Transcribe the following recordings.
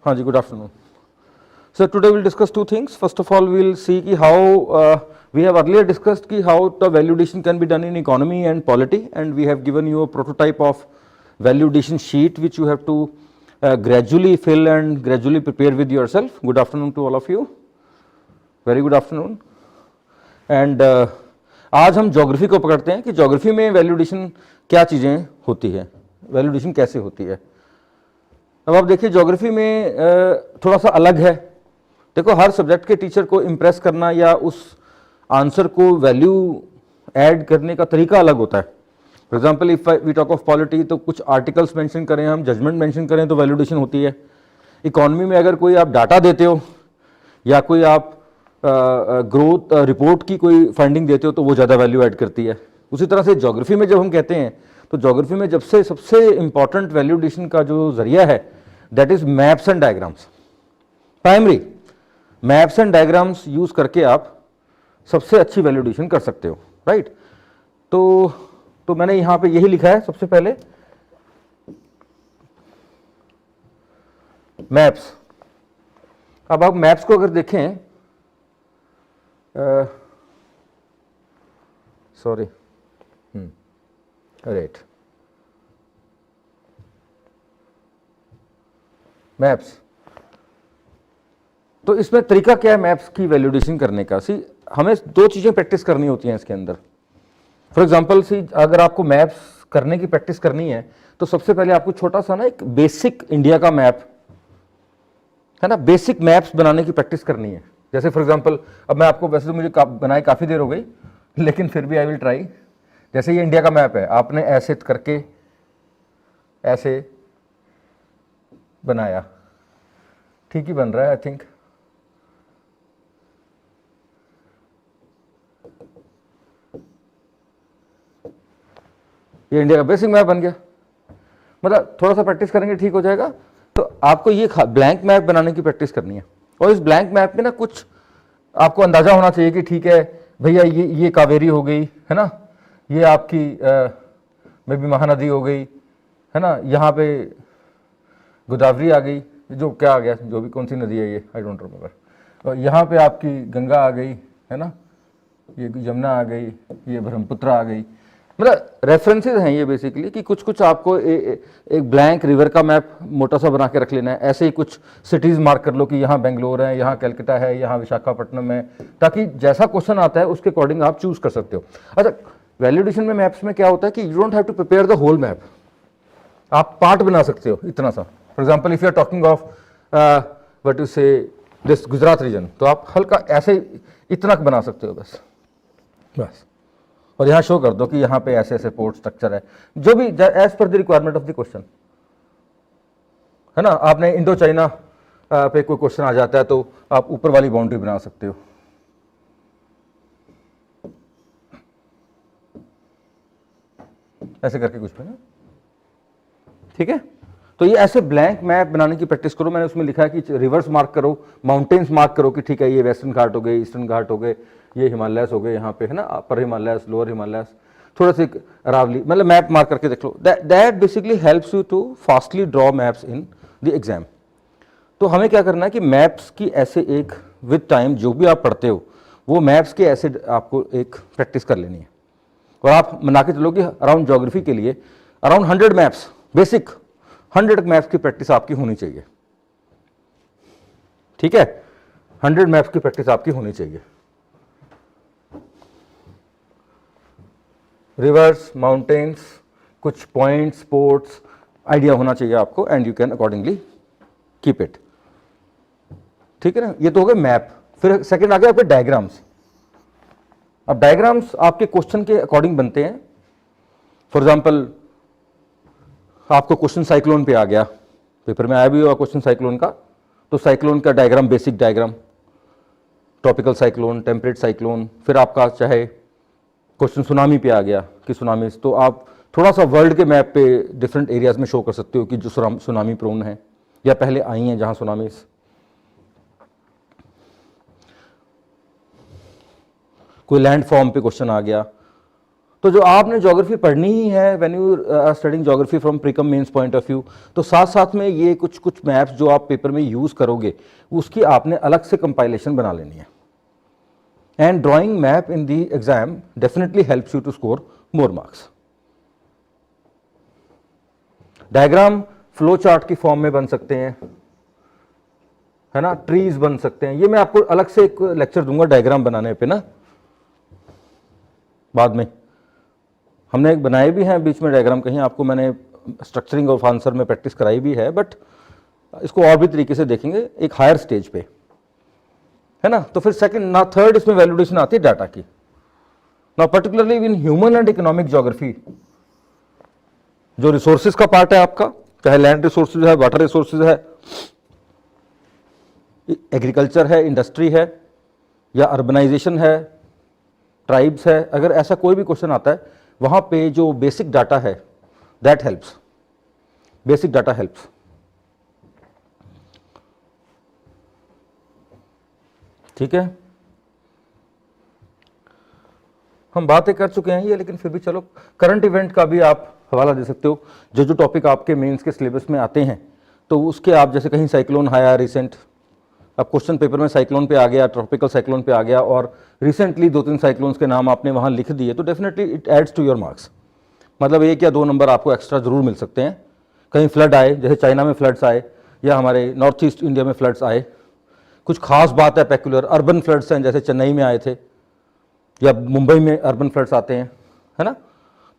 हाँ जी, good afternoon. So today we'll discuss two things. First of all, we'll see कि how we have earlier discussed कि how the validation can be done in economy and polity, and we have given you a prototype of validation sheet which you have to gradually fill and gradually prepare with yourself. Good afternoon to all of you. Very good afternoon. And आज हम geography को पकड़ते हैं कि geography में value addition क्या चीज़ें होती है, वैल्यूडेशन कैसे होती है. अब आप देखिए ज्योग्राफी में थोड़ा सा अलग है. देखो, हर सब्जेक्ट के टीचर को इम्प्रेस करना या उस आंसर को वैल्यू ऐड करने का तरीका अलग होता है. For example if we talk of polity तो कुछ आर्टिकल्स मेंशन करें, हम जजमेंट मेंशन करें तो वैल्यूडेशन होती है. इकोनॉमी में अगर कोई आप डाटा देते हो या कोई आप ग्रोथ रिपोर्ट की कोई फाइंडिंग देते हो तो वो ज़्यादा वैल्यू ऐड करती है. उसी तरह से ज्योग्राफी में जब हम कहते हैं तो ज्योग्राफी में जब से सबसे इंपॉर्टेंट वैल्यूडेशन का जो जरिया है that is maps and diagrams. Primary maps and diagrams use करके आप सबसे अच्छी वैल्यूडेशन कर सकते हो, राइट. तो मैंने यहां पे यही लिखा है सबसे पहले, मैप्स. अब आप मैप्स को अगर देखें, सॉरी राइट, मैप्स. तो इसमें तरीका क्या है मैप्स की वैल्यूडेशन करने का? सी, हमें दो चीज़ें प्रैक्टिस करनी होती हैं इसके अंदर. फॉर एग्जांपल सी, अगर आपको मैप्स करने की प्रैक्टिस करनी है तो सबसे पहले आपको छोटा सा ना एक बेसिक इंडिया का मैप है ना, बेसिक मैप्स बनाने की प्रैक्टिस करनी है. जैसे फॉर एग्जांपल अब मैं आपको, वैसे तो मुझे बनाए काफ़ी देर हो गई लेकिन फिर भी आई विल ट्राई. जैसे ये इंडिया का मैप है, आपने ऐसे करके ऐसे बनाया, ठीक ही बन रहा है आई थिंक. ये इंडिया का बेसिक मैप बन गया. मतलब थोड़ा सा प्रैक्टिस करेंगे ठीक हो जाएगा. तो आपको ये ब्लैंक मैप बनाने की प्रैक्टिस करनी है. और इस ब्लैंक मैप में ना कुछ आपको अंदाजा होना चाहिए कि ठीक है भैया, ये कावेरी हो गई है ना, ये आपकी मे बी महानदी हो गई है ना, यहाँ पे गोदावरी आ गई, जो क्या आ गया, जो भी कौन सी नदी है ये आई डोंट रिमेंबर. और यहाँ पे आपकी गंगा आ गई है ना, ये यमुना आ गई, ये ब्रह्मपुत्र आ गई. मतलब रेफरेंसेस हैं ये बेसिकली कि कुछ कुछ आपको एक ब्लैंक रिवर का मैप मोटा सा बना के रख लेना है. ऐसे ही कुछ सिटीज़ मार्क कर लो कि यहाँ बेंगलोर है, यहाँ कलकत्ता है, यहाँ विशाखापट्टनम है, ताकि जैसा क्वेश्चन आता है उसके अकॉर्डिंग आप चूज कर सकते हो. अच्छा, वैल्यूडेशन में मैप्स में क्या होता है कि you don't have to prepare the whole map. आप पार्ट बना सकते हो इतना सा. For example if you are talking of what you say this Gujarat region, तो आप हल्का ऐसे इतना बना सकते हो बस. और यहाँ शो कर दो कि यहाँ पे ऐसे ऐसे पोर्ट स्ट्रक्चर है, जो भी as per the requirement of the question है ना. आपने इंडो चाइना पे कोई क्वेश्चन आ जाता है तो आप ऊपर वाली बाउंड्री बना सकते हो. ऐसे करके कुछ भी ना, ठीक है. तो ये ऐसे ब्लैंक मैप बनाने की प्रैक्टिस करो. मैंने उसमें लिखा है कि रिवर्स मार्क करो, माउंटेन्स मार्क करो कि ठीक है ये वेस्टर्न घाट हो गए, ईस्टर्न घाट हो गए, ये हिमालयस हो गए यहाँ पे है ना, अपर हिमालयस, लोअर हिमालयस, थोड़ा सी अरावली, मतलब मैप मार्क करके देख लो. That basically helps you to fastly draw maps in the exam. तो हमें क्या करना है कि मैप्स की ऐसे एक विद टाइम जो भी आप पढ़ते हो वो मैप्स के ऐसे आपको एक प्रैक्टिस कर लेनी है. और आप बना के चलो कि अराउंड ज्योग्राफी के लिए अराउंड 100 मैप्स, बेसिक 100 मैप्स की प्रैक्टिस आपकी होनी चाहिए. ठीक है, 100 मैप्स की प्रैक्टिस आपकी होनी चाहिए. रिवर्स, माउंटेन्स, कुछ पॉइंट्स, पोर्ट्स, आइडिया होना चाहिए आपको, and you can accordingly keep it. ठीक है ना, ये तो हो गए मैप. फिर सेकंड आ गया आपके डायग्राम्स. अब डायग्राम्स आपके क्वेश्चन के अकॉर्डिंग बनते हैं. फॉर एग्जांपल आपको क्वेश्चन साइक्लोन पे आ गया, पेपर में आया भी हुआ क्वेश्चन साइक्लोन का, तो साइक्लोन का diagram, basic diagram, tropical cyclone, temperate cyclone. फिर आपका चाहे क्वेश्चन सुनामी पे आ गया कि सुनामी, तो आप थोड़ा सा वर्ल्ड के मैप पे डिफरेंट एरियाज में शो कर सकते हो कि जो सुनामी प्रोन है या पहले आई हैं जहां सुनामीज. कोई लैंड फॉर्म पे क्वेश्चन आ गया तो जो आपने ज्योग्राफी पढ़नी ही है when you are studying geography from prelim mains point of view, तो साथ साथ में ये कुछ कुछ मैप्स जो आप पेपर में यूज करोगे उसकी आपने अलग से कंपाइलेशन बना लेनी है। And drawing map in the exam definitely helps you to score more marks. Diagram flow chart की फॉर्म में बन सकते हैं, है ना, ट्रीज बन सकते हैं। ये मैं आपको अलग से एक लेक्चर दूंगा डायग्राम बनाने पे ना, बाद में। हमने एक बनाए भी हैं बीच में डायग्राम, कहीं आपको मैंने स्ट्रक्चरिंग ऑफ आंसर में प्रैक्टिस कराई भी है, बट इसको और भी तरीके से देखेंगे एक हायर स्टेज पे, है ना। तो फिर सेकंड ना थर्ड इसमें वैल्यूडेशन आती है डाटा की। Now particularly in human and economic geography जो रिसोर्सेज का पार्ट है आपका, चाहे लैंड रिसोर्सेज है, वाटर रिसोर्सेज है, एग्रीकल्चर है, इंडस्ट्री है, या अर्बनाइजेशन है, ट्राइब्स है, अगर ऐसा कोई भी क्वेश्चन आता है वहां पे जो बेसिक डाटा है that helps, basic data helps. ठीक है, हम बातें कर चुके हैं ये, लेकिन फिर भी चलो करंट इवेंट का भी आप हवाला दे सकते हो। जो जो टॉपिक आपके मेंस के सिलेबस में आते हैं तो उसके आप, जैसे कहीं साइक्लोन आया रिसेंट, अब क्वेश्चन पेपर में साइक्लोन पे आ गया, ट्रॉपिकल साइक्लोन पे आ गया, और रिसेंटली 2-3 साइक्लोन्स के नाम आपने वहाँ लिख दिए, तो definitely it adds to your marks. मतलब 1 या 2 नंबर आपको एक्स्ट्रा जरूर मिल सकते हैं। कहीं फ्लड आए, जैसे चाइना में फ्लड्स आए या हमारे नॉर्थ ईस्ट इंडिया में फ्लड्स आए, कुछ खास बात है पेक्युलर, अर्बन फ्लड्स हैं जैसे चेन्नई में आए थे या मुंबई में अर्बन फ्लड्स आते हैं, है ना।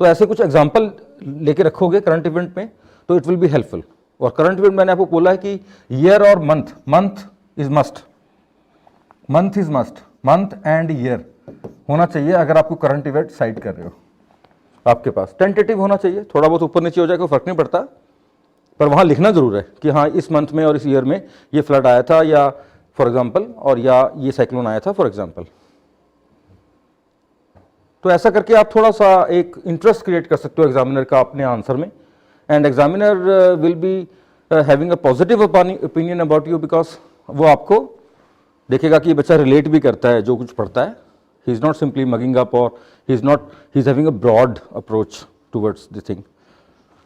तो ऐसे कुछ एग्जाम्पल लेके रखोगे करंट इवेंट में तो इट विल बी हेल्पफुल। और करंट इवेंट मैंने आपको बोला है कि ईयर और month, month is must, month is must, month and year होना चाहिए अगर आपको करंट इवेंट साइड कर रहे हो। आपके पास टेंटेटिव होना चाहिए, थोड़ा बहुत ऊपर नीचे हो जाए कोई फर्क नहीं पड़ता, पर वहां लिखना जरूर है कि हाँ इस मंथ में और इस ईयर में ये फ्लड आया था या फॉर एग्जाम्पल, और या ये साइक्लोन आया था फॉर एग्जाम्पल। तो ऐसा करके आप थोड़ा सा एक इंटरेस्ट क्रिएट कर सकते हो एग्जामिनर का अपने आंसर में, and examiner will be having a positive opinion about you, because वो आपको देखेगा कि ये बच्चा रिलेट भी करता है जो कुछ पढ़ता है। He is not simply mugging up, और he is having a broad approach towards this thing.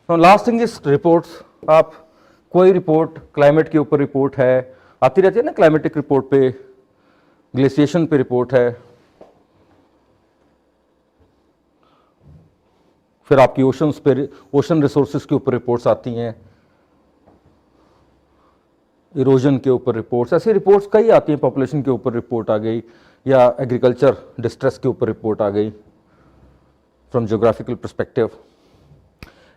Now last thing is reports. आप कोई रिपोर्ट, क्लाइमेट के ऊपर रिपोर्ट है, आती रहती है ना, क्लाइमेटिक रिपोर्ट पे, ग्लेशिएशन पे रिपोर्ट है, फिर आपकी ओशंस पे, ओशन रिसोर्सेज के ऊपर रिपोर्ट्स आती हैं, इरोजन के ऊपर रिपोर्ट्स, ऐसी रिपोर्ट्स कई आती हैं, पॉपुलेशन के ऊपर रिपोर्ट आ गई, या एग्रीकल्चर डिस्ट्रेस के ऊपर रिपोर्ट आ गई फ्रॉम ज्योग्राफिकल पर्सपेक्टिव।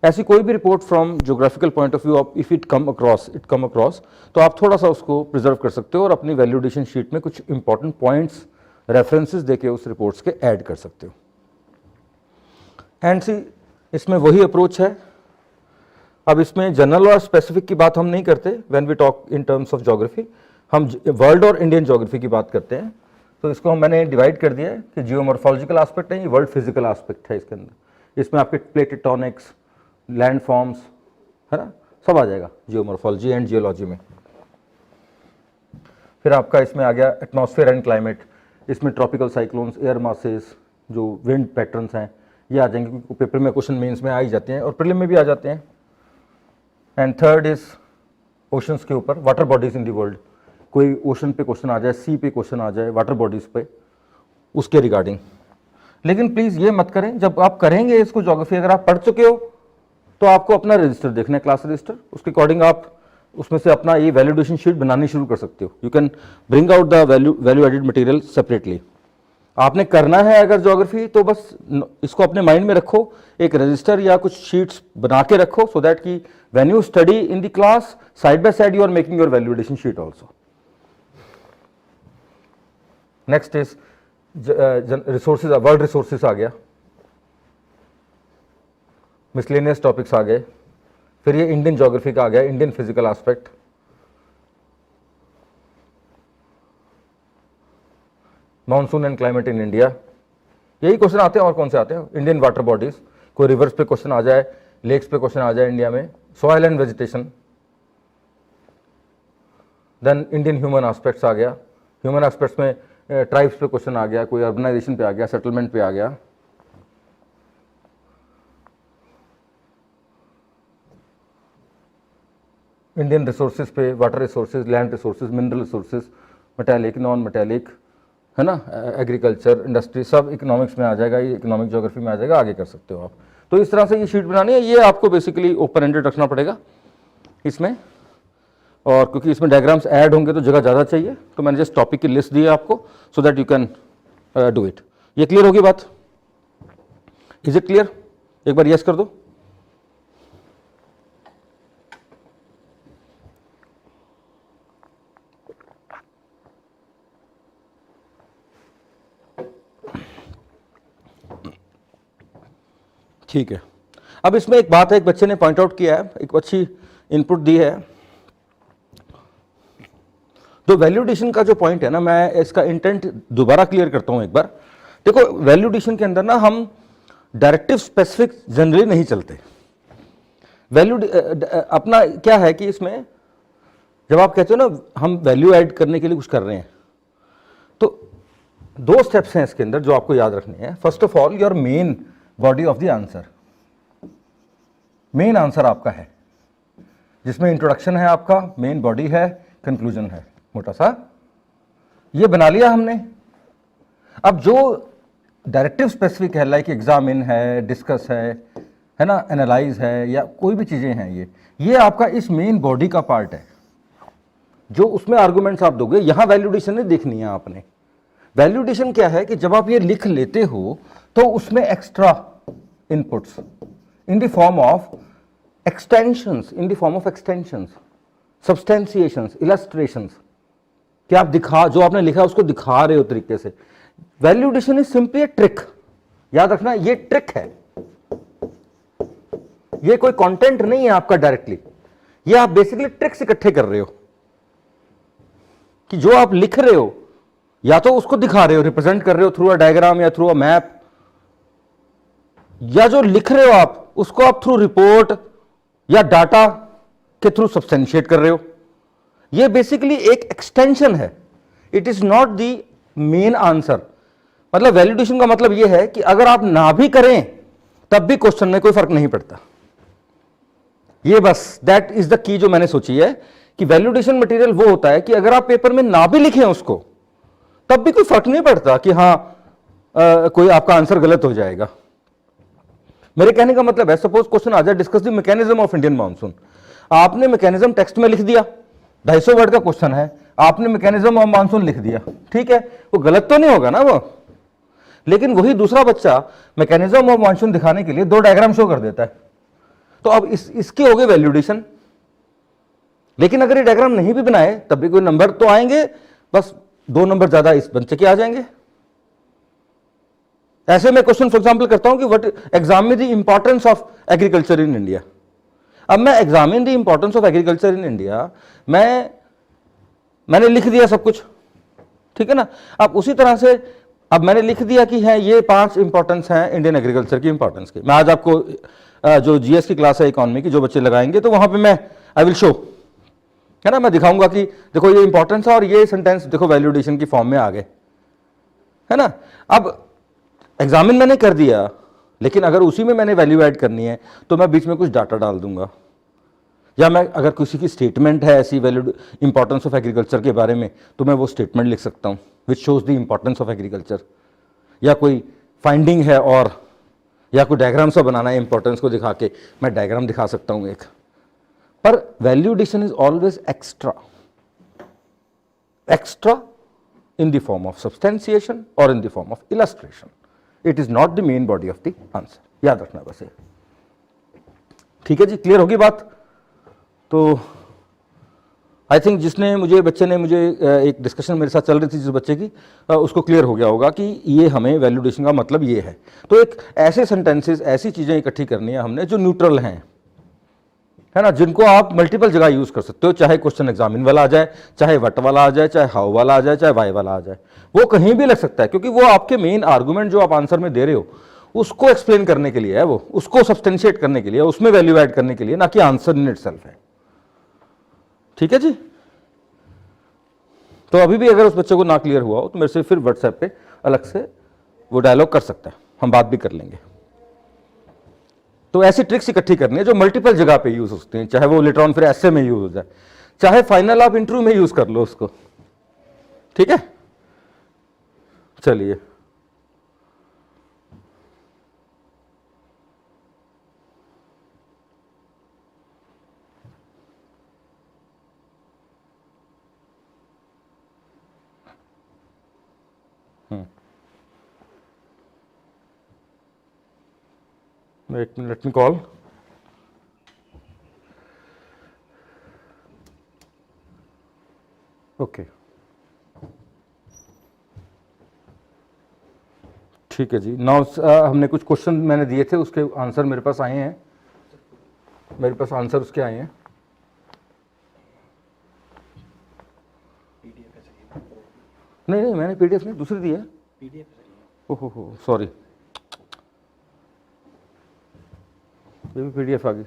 ऐसी कोई भी report from geographical point of view, if it come across, तो आप थोड़ा सा उसको प्रिजर्व कर सकते हो और अपनी वैल्यूडेशन शीट में कुछ इंपॉर्टेंट पॉइंट्स, रेफरेंसेस देके उस रिपोर्ट्स के ऐड कर सकते हो। एंड सी, इसमें वही अप्रोच है। अब इसमें जनरल और स्पेसिफिक की बात हम नहीं करते when we talk in terms of geography, हम वर्ल्ड और इंडियन ज्योग्राफी की बात करते हैं। तो इसको मैंने डिवाइड कर दिया है कि जियोमॉर्फोलॉजिकल एस्पेक्ट है, ये वर्ल्ड फिजिकल एस्पेक्ट है इसके अंदर। इसमें आपके प्लेट टेक्टोनिक्स, लैंड फॉर्म्स, है ना, सब आ जाएगा जियोमॉर्फोलॉजी एंड जियोलॉजी में। फिर आपका इसमें आ गया एटमॉस्फेयर एंड क्लाइमेट, इसमें ट्रॉपिकल साइक्लोन्स, एयर मासेस, जो विंड पैटर्न्स हैं ये आ जाएंगे, क्योंकि पेपर में क्वेश्चन मेंस में आ ही जाते हैं और प्रीलिम में भी आ जाते हैं। एंड थर्ड इज ओशंस के ऊपर, water bodies in the world, कोई ओशन पे क्वेश्चन आ जाए, सी पे क्वेश्चन आ जाए, वाटर बॉडीज पे, उसके रिगार्डिंग। लेकिन प्लीज ये मत करें, जब आप करेंगे इसको ज्योग्राफी, अगर आप पढ़ चुके हो तो आपको अपना रजिस्टर देखना है, क्लास रजिस्टर, उसके अकॉर्डिंग आप उसमें से अपना ये वैल्यूडेशन शीट बनानी शुरू कर सकते हो। You can bring out the value added material separately. आपने करना है अगर ज्योग्राफी, तो बस इसको अपने माइंड में रखो, एक रजिस्टर या कुछ शीट्स बना के रखो, सो दैट कि when you study in the class, side by side you are making your validation sheet also. Next is resources, world resources आ गया, मिसलेनियस टॉपिक्स आ गए, फिर ये इंडियन ज्योग्राफी का आ गया, Indian physical aspect, monsoon and climate in India, यही question आते हैं। और कौन से आते हैं? इंडियन वाटर बॉडीज, कोई रिवर्स पे क्वेश्चन आ जाए, लेक्स पे क्वेश्चन आ जाए इंडिया में, soil and vegetation, then Indian human aspects आ गया, ह्यूमन एस्पेक्ट्स में ट्राइब्स पे क्वेश्चन आ गया, कोई अर्बनाइजेशन पे आ गया, सेटलमेंट पे आ गया, इंडियन रिसोर्सेज पे, water resources, land resources, mineral resources, metallic, non metallic, है ना, एग्रीकल्चर, इंडस्ट्री, सब इकोनॉमिक्स में आ जाएगा, ये इकोनॉमिक ज्योग्राफी में आ जाएगा, आगे कर सकते हो आप। तो इस तरह से ये शीट बनानी है, ये आपको बेसिकली ओपन एंडेड रखना पड़ेगा इसमें, और क्योंकि इसमें डायग्राम्स ऐड होंगे तो जगह ज़्यादा चाहिए, तो मैंने जस्ट टॉपिक की लिस्ट दी है आपको, so that you can do it. ये क्लियर होगी बात? Is it clear? एक बार यस कर दो। ठीक है, अब इसमें एक बात है, एक बच्चे ने पॉइंट आउट किया है, एक अच्छी इनपुट दी है। तो वैल्यूडेशन का जो पॉइंट है ना, मैं इसका इंटेंट दोबारा क्लियर करता हूं एक बार। देखो, वैल्यूडेशन के अंदर ना हम डायरेक्टिव स्पेसिफिक जनरली नहीं चलते। वैल्यू अपना क्या है कि इसमें जब आप कहते हो ना हम वैल्यू ऐड करने के लिए कुछ कर रहे हैं, तो दो स्टेप्स हैं इसके अंदर जो आपको याद रखने हैं। First of all, your main body of the answer, main answer आपका है जिसमें इंट्रोडक्शन है, आपका मेन बॉडी है, कंक्लूजन है, मोटा सा ये बना लिया हमने। अब जो डायरेक्टिव स्पेसिफिक है, लाइक एग्जामिन है, डिस्कस है ना, एनालाइज है, या कोई भी चीजें हैं, ये आपका इस मेन बॉडी का पार्ट है, जो उसमें आर्गुमेंट्स आप दोगे। यहां वैल्यूडेशन नहीं देखनी है आपने। वैल्यूडेशन क्या है कि जब आप ये लिख लेते हो तो उसमें extra inputs in the form of extensions, in the form of extensions, substantiations, illustrations, कि आप दिखा, जो आपने लिखा उसको दिखा रहे हो तरीके से। Value addition is simply a trick, याद रखना, ये ट्रिक है, ये कोई कंटेंट नहीं है आपका डायरेक्टली, ये आप बेसिकली ट्रिक्स इकट्ठे कर रहे हो कि जो आप लिख रहे हो या तो उसको दिखा रहे हो, रिप्रेजेंट कर रहे हो थ्रू अ डायग्राम या थ्रू अ मैप, या जो लिख रहे हो आप उसको आप थ्रू रिपोर्ट या डाटा के थ्रू सब्सटेंशिएट कर रहे हो। ये बेसिकली एक एक्सटेंशन है, it is not the main answer. मतलब वैलिडेशन का मतलब यह है कि अगर आप ना भी करें तब भी क्वेश्चन में कोई फर्क नहीं पड़ता। ये बस दैट इज द की जो मैंने सोची है कि वैलिडेशन मटेरियल वो होता है कि अगर आप पेपर में ना भी लिखें उसको तब भी कोई फर्क नहीं पड़ता कि हां कोई आपका आंसर गलत हो जाएगा। मेरे कहने का मतलब है, सपोज क्वेश्चन आ जाए, discuss the mechanism of Indian monsoon. आपने मैकेनिज्म टेक्स्ट में लिख दिया, 250 वर्ड का क्वेश्चन है, आपने मैकेनिज्म ऑफ मानसून लिख दिया, ठीक है, वो गलत तो नहीं होगा ना वो। लेकिन वही दूसरा बच्चा मैकेनिज्म ऑफ मानसून दिखाने के लिए 2 डायग्राम शो कर देता है, तो अब इसके हो गए वैल्यूडेशन। लेकिन अगर ये डायग्राम नहीं भी बनाए तब भी कोई नंबर तो आएंगे, बस 2 नंबर ज्यादा इस बच्चे के आ जाएंगे। ऐसे मैं क्वेश्चन फॉर एग्जांपल करता हूं कि what examine the importance of agriculture in India. अब मैं examine the importance of agriculture in India, मैंने लिख दिया सब कुछ, ठीक है ना। अब उसी तरह से अब मैंने लिख दिया कि है ये 5 इंपॉर्टेंस हैं इंडियन एग्रीकल्चर की इंपॉर्टेंस की। मैं आज आपको जो जीएस की क्लास है इकोनॉमी की, जो बच्चे लगाएंगे तो वहां पे मैं आई विल शो, है ना, मैं दिखाऊंगा कि देखो ये इंपॉर्टेंस है और ये सेंटेंस देखो वैल्यूडेशन की फॉर्म में आ गए, है ना। अब एग्जामिन मैंने कर दिया, लेकिन अगर उसी में मैंने वैल्यू ऐड करनी है तो मैं बीच में कुछ डाटा डाल दूंगा, या मैं अगर किसी की स्टेटमेंट है ऐसी वैल्यू इंपॉर्टेंस ऑफ एग्रीकल्चर के बारे में तो मैं वो स्टेटमेंट लिख सकता हूं which shows the importance of agriculture, या कोई फाइंडिंग है और या कोई डायग्राम सा बनाना है इंपॉर्टेंस को दिखा के, मैं डायग्राम दिखा सकता हूं एक। पर value addition is always extra in the form of substantiation or in the form of illustration. It is not the main body of the answer. याद रखना बस ये, ठीक है जी, क्लियर होगी बात। तो आई थिंक जिसने मुझे, बच्चे ने मुझे एक डिस्कशन मेरे साथ चल रही थी जिस बच्चे की, उसको क्लियर हो गया होगा कि ये हमें वैल्यूडेशन का मतलब ये है। तो एक ऐसे सेंटेंसेस, ऐसी चीज़ें इकट्ठी करनी है हमने जो न्यूट्रल हैं, है ना, जिनको आप मल्टीपल जगह यूज कर सकते हो, चाहे क्वेश्चन एग्जामिन वाला आ जाए, चाहे वट वाला आ जाए, चाहे हाउ वाला आ जाए, चाहे वाई वाला आ जाए, वो कहीं भी लग सकता है, क्योंकि वो आपके मेन आर्गुमेंट जो आप आंसर में दे रहे हो उसको एक्सप्लेन करने के लिए है, वो उसको सब्सटेंशिएट करने के लिए, उसमें वैल्यू ऐड करने के लिए, ना कि आंसर इन इटसेल्फ है। ठीक है जी। तो अभी भी अगर उस बच्चे को ना क्लियर हुआ हो तो मेरे से फिर व्हाट्सएप पे अलग से वो डायलॉग कर सकता है, हम बात भी कर लेंगे। तो ऐसी ट्रिक्स इकट्ठी करनी है जो मल्टीपल जगह पे यूज हो सकती हैं, चाहे वो लेटर ऑन फिर ऐसे में यूज हो जाए, चाहे फाइनल आप इंटरव्यू में यूज कर लो उसको, ठीक है। चलिए एक minute, let me call. Okay ठीक है जी। नाउ हमने कुछ क्वेश्चन मैंने दिए थे, उसके आंसर मेरे पास आए हैं, मेरे पास आंसर उसके आए हैं। नहीं नहीं, मैंने पीडीएफ नहीं, दूसरी दी है। ओहो सॉरी, ये भी पीडीएफ आ गई,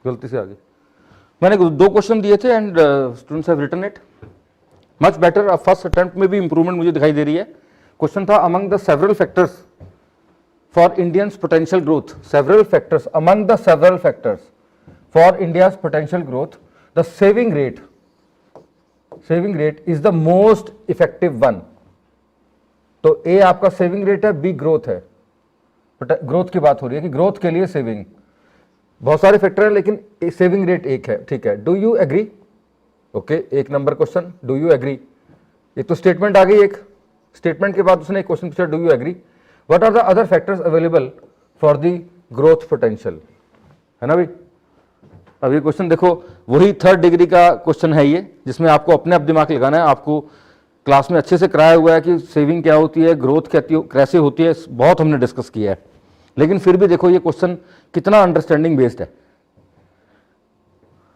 गलती से आ गई। मैंने 2 क्वेश्चन दिए थे and students have written it much better. अब फर्स्ट अटेम्प्ट में भी इंप्रूवमेंट मुझे दिखाई दे रही है। क्वेश्चन था among the several factors for Indians potential growth, several factors, among the several factors for India's potential growth the saving rate is the most effective one. तो ए आपका सेविंग रेट है, बी ग्रोथ है। Growth की बात हो रही है कि ग्रोथ के लिए सेविंग, बहुत सारे फैक्टर हैं लेकिन सेविंग रेट एक है, ठीक है। Do you agree? Okay, 1 number question, do you agree. एक तो स्टेटमेंट आ गई, एक स्टेटमेंट के बाद उसने एक क्वेश्चन पूछा, do you agree, what are the other factors available for the growth potential, है ना भाई। अब ये क्वेश्चन देखो, वही 3rd डिग्री का क्वेश्चन है ये, जिसमें आपको अपने आप दिमाग लगाना है। आपको क्लास में अच्छे से कराया हुआ है कि सेविंग क्या होती है, ग्रोथ कैसे होती है, बहुत हमने डिस्कस किया है, लेकिन फिर भी देखो ये क्वेश्चन कितना अंडरस्टैंडिंग बेस्ड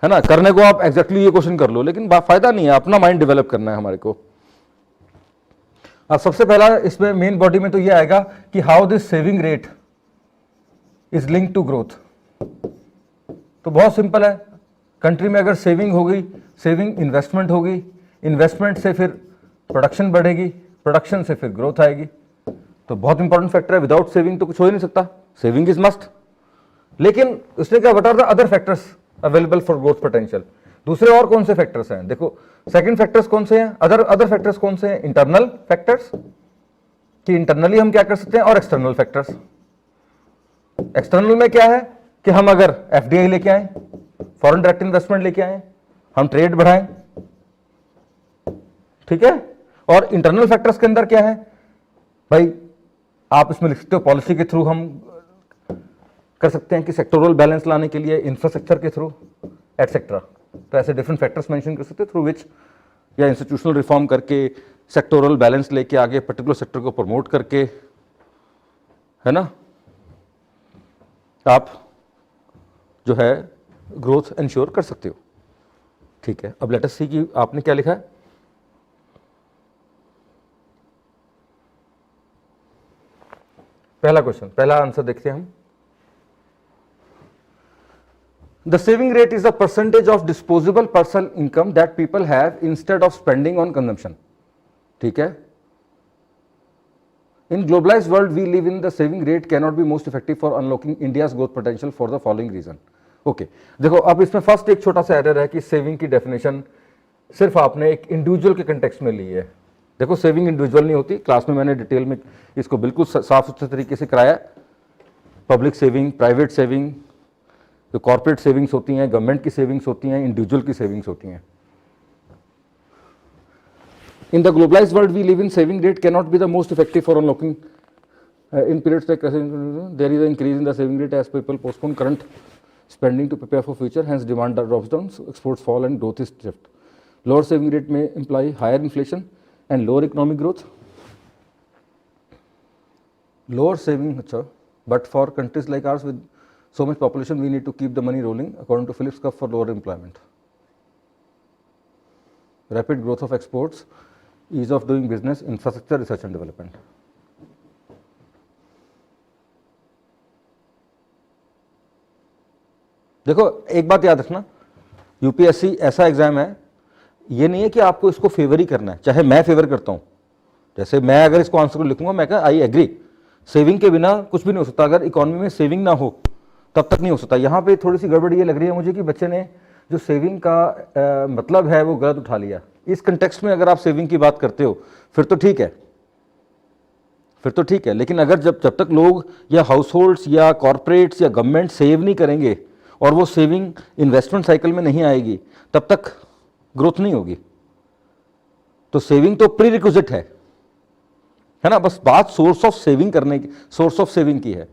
है ना। करने को आप एग्जैक्टली ये क्वेश्चन कर लो, लेकिन फायदा नहीं है, अपना माइंड डेवलप करना है हमारे को। अब सबसे पहला इसमें मेन बॉडी में तो ये आएगा कि how this saving rate is link to growth. तो बहुत सिंपल है, कंट्री में अगर सेविंग होगी, सेविंग इन्वेस्टमेंट होगी, इन्वेस्टमेंट से फिर प्रोडक्शन बढ़ेगी, प्रोडक्शन से फिर ग्रोथ आएगी। तो बहुत इंपॉर्टेंट फैक्टर है, विदाउट सेविंग तो कुछ हो ही नहीं सकता, सेविंग इज मस्ट। लेकिन उसने कहा what are the other factors available for growth potential, दूसरे और कौन से फैक्टर्स हैं। देखो सेकंड फैक्टर्स कौन से हैं, अदर फैक्टर्स कौन से हैं, इंटरनल फैक्टर्स कि इंटरनली हम क्या कर सकते हैं, और एक्सटर्नल फैक्टर्स। एक्सटर्नल में क्या है कि हम अगर एफडीआई लेके आए, फॉरेन डायरेक्ट इन्वेस्टमेंट लेके आए, हम ट्रेड बढ़ाएं, ठीक है। और इंटरनल फैक्टर्स के अंदर क्या है भाई, आप इसमें लिख सकते हो पॉलिसी के थ्रू हम कर सकते हैं कि सेक्टोरल बैलेंस लाने के लिए इंफ्रास्ट्रक्चर के थ्रू एटसेट्रा। तो ऐसे डिफरेंट फैक्टर्स मेंशन कर सकते हैं थ्रू विच, या इंस्टीट्यूशनल रिफॉर्म करके सेक्टोरल बैलेंस लेके आगे पर्टिकुलर सेक्टर को प्रमोट करके, है ना, आप जो है ग्रोथ इंश्योर कर सकते हो, ठीक है। अब लेट अस सी कि आपने क्या लिखा है। पहला क्वेश्चन, पहला आंसर देखते हैं हम। The saving rate is the percentage of disposable personal income that people have instead of spending on consumption. ठीक है। In globalized world we live in, the saving rate cannot be most effective for unlocking India's growth potential for the following reason. Okay, देखो अब इसमें first एक छोटा सा error है कि सेविंग की डेफिनेशन सिर्फ आपने एक इंडिविजुअल के कंटेक्स्ट में ली है। देखो सेविंग इंडिविजुअल नहीं होती, क्लास में मैंने डिटेल में इसको बिल्कुल साफ सुथरे तरीके से कराया। पब्लिक सेविंग, प्राइवेट सेविंग, जो कॉर्पोरेट सेविंग्स होती हैं, गवर्नमेंट की सेविंग्स होती हैं, इंडिविजुअल की सेविंग्स होती हैं। In the globalized world we live in, saving rate can not be the most effective for unlocking in periods like there is a increase in the saving rate as people postpone current spending to prepare for future, hence demand drops down, exports fall and growth is shift. Lower saving rate may imply higher inflation and lower economic growth. Lower saving, अच्छा, but for countries like ours with so much population, we need to keep the money rolling according to Phillips curve for lower employment. Rapid growth of exports, ease of doing business, infrastructure, research and development. देखो एक बात याद रखना, UPSC ऐसा exam है, ये नहीं है कि आपको इसको फेवर ही करना है, चाहे मैं फेवर करता हूं, जैसे मैं अगर इसको आंसर को लिखूंगा, मैं कहा आई एग्री, सेविंग के बिना कुछ भी नहीं हो सकता, अगर इकोनॉमी में सेविंग ना हो तब तक नहीं हो सकता। यहाँ पे थोड़ी सी गड़बड़ ये लग रही है मुझे कि बच्चे ने जो सेविंग का मतलब है वो गलत उठा लिया। इस कंटेक्स्ट में अगर आप सेविंग की बात करते हो फिर तो ठीक है, फिर तो ठीक है, लेकिन अगर जब तक लोग या हाउस होल्ड्स या कॉरपोरेट्स या गवर्नमेंट सेव नहीं करेंगे और वो सेविंग इन्वेस्टमेंट साइकिल में नहीं आएगी तब तक ग्रोथ नहीं होगी। तो सेविंग तो प्री रिक्विजिट है ना, बस बात सोर्स ऑफ सेविंग करने की, सोर्स ऑफ सेविंग की है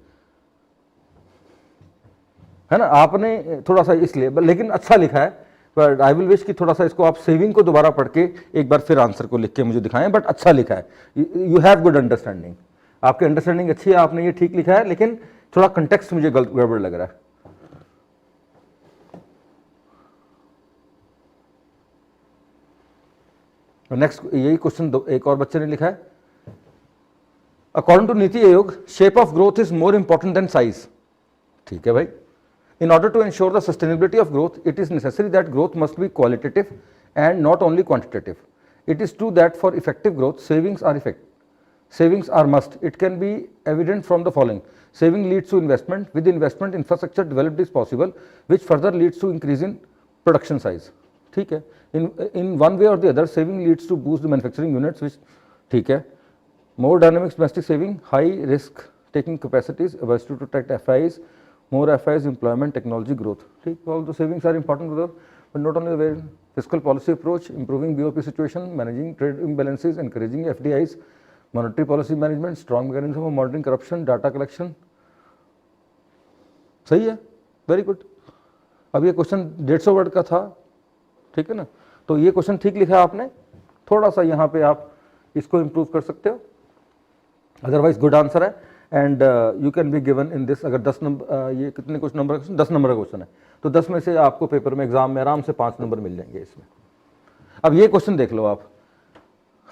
ना। आपने थोड़ा सा इसलिए, लेकिन अच्छा लिखा है, बट आई विल विश कि थोड़ा सा इसको आप सेविंग को दोबारा पढ़ के एक बार फिर आंसर को लिख के मुझे दिखाएं, बट अच्छा लिखा है, यू हैव गुड अंडरस्टैंडिंग, आपकी अंडरस्टैंडिंग अच्छी है, आपने ये ठीक लिखा है, लेकिन थोड़ा कंटेक्स्ट मुझे गड़बड़ लग रहा है। नेक्स्ट यही क्वेश्चन एक और बच्चे ने लिखा है, according to NITI Aayog shape of growth is more important than size. ठीक है भाई, in order to ensure the sustainability of growth, it is necessary that growth must be qualitative and not only quantitative. It is true that for effective growth, savings are must. It can be evident from the following: saving leads to investment. With investment, infrastructure developed is possible, which further leads to increase in production size. ठीक है, in one way or the other, saving leads to boost the manufacturing units, which ठीक है, more dynamic domestic saving, high risk taking capacities, ability to attract FIs. More FIs, employment, technology growth. ठीक, all the savings are important, but not only the fiscal policy approach, improving BOP situation, managing trade imbalances, encouraging FDIs, monetary policy management, strong mechanism of monitoring corruption, data collection. सही है, very good. अब ये question 150 word का था, ठीक है ना, तो ये क्वेश्चन ठीक लिखा है आपने, थोड़ा सा यहाँ पे आप इसको इम्प्रूव कर सकते हो, अदरवाइज गुड आंसर है। And you can be given in this, अगर 10 नंबर, ये कितने कुछ नंबर का, 10 नंबर का क्वेश्चन है, तो 10 में से आपको पेपर में एग्जाम में आराम से 5 नंबर मिल जाएंगे इसमें। अब ये क्वेश्चन देख लो आप,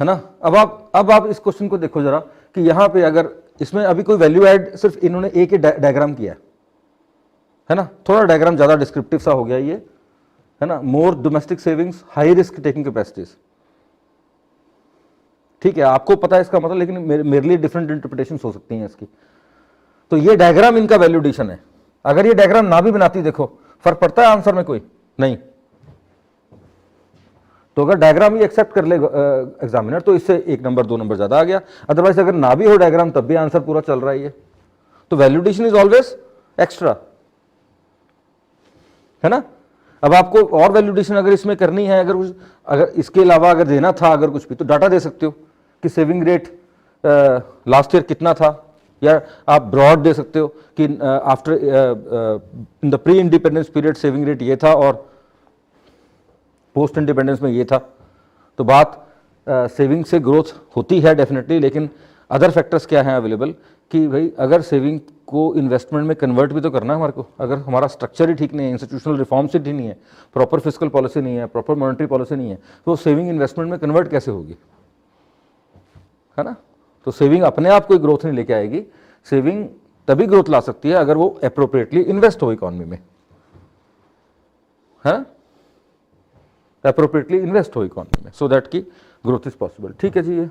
है ना, अब आप इस क्वेश्चन को देखो जरा कि यहाँ पे अगर इसमें अभी कोई वैल्यू ऐड, सिर्फ इन्होंने एक ही डायग्राम किया है ना, थोड़ा डायग्राम ज़्यादा डिस्क्रिप्टिव सा हो गया ये, है ना, more domestic savings, high risk taking capacities. ठीक है, आपको पता है इसका मतलब, लेकिन मेरे लिए डिफरेंट इंटरप्रिटेशन हो सकती हैं इसकी। तो ये डायग्राम इनका वैल्यूडेशन है, अगर ये डायग्राम ना भी बनाती, देखो फर्क पड़ता है आंसर में कोई नहीं, तो अगर डायग्राम ही एक्सेप्ट कर ले एग्जामिनर तो इससे 1 नंबर 2 नंबर ज्यादा आ गया, अदरवाइज अगर ना भी हो डायग्राम तब भी आंसर पूरा चल रहा है ये। तो वैल्यूडेशन इज ऑलवेज एक्स्ट्रा, है ना। अब आपको और वैल्यूडेशन अगर इसमें करनी है, अगर कुछ, अगर इसके अलावा अगर देना था अगर कुछ भी, तो डाटा दे सकते हो कि सेविंग रेट लास्ट ईयर कितना था, या आप ब्रॉड दे सकते हो कि after in the pre independence period saving rate ये था और पोस्ट इंडिपेंडेंस में ये था। तो बात सेविंग से ग्रोथ होती है डेफिनेटली, लेकिन अदर फैक्टर्स क्या हैं अवेलेबल, कि भाई अगर सेविंग को इन्वेस्टमेंट में कन्वर्ट भी तो करना है हमारे को, अगर हमारा स्ट्रक्चर ही ठीक नहीं है, इंस्टीट्यूशनल रिफॉर्म्स ही ठीक नहीं है, प्रॉपर फिस्कल पॉलिसी नहीं है, प्रॉपर मॉनेटरी पॉलिसी नहीं है, तो सेविंग इन्वेस्टमेंट में कन्वर्ट कैसे होगी, है ना। तो सेविंग अपने आप कोई ग्रोथ नहीं लेके आएगी, सेविंग तभी ग्रोथ ला सकती है अगर वो अप्रोप्रिएटली इन्वेस्ट हो इकोनॉमी में, है ना, अप्रोप्रिएटली इन्वेस्ट हो इकोनॉमी में, सो दैट की ग्रोथ इज पॉसिबल। ठीक है जी, ये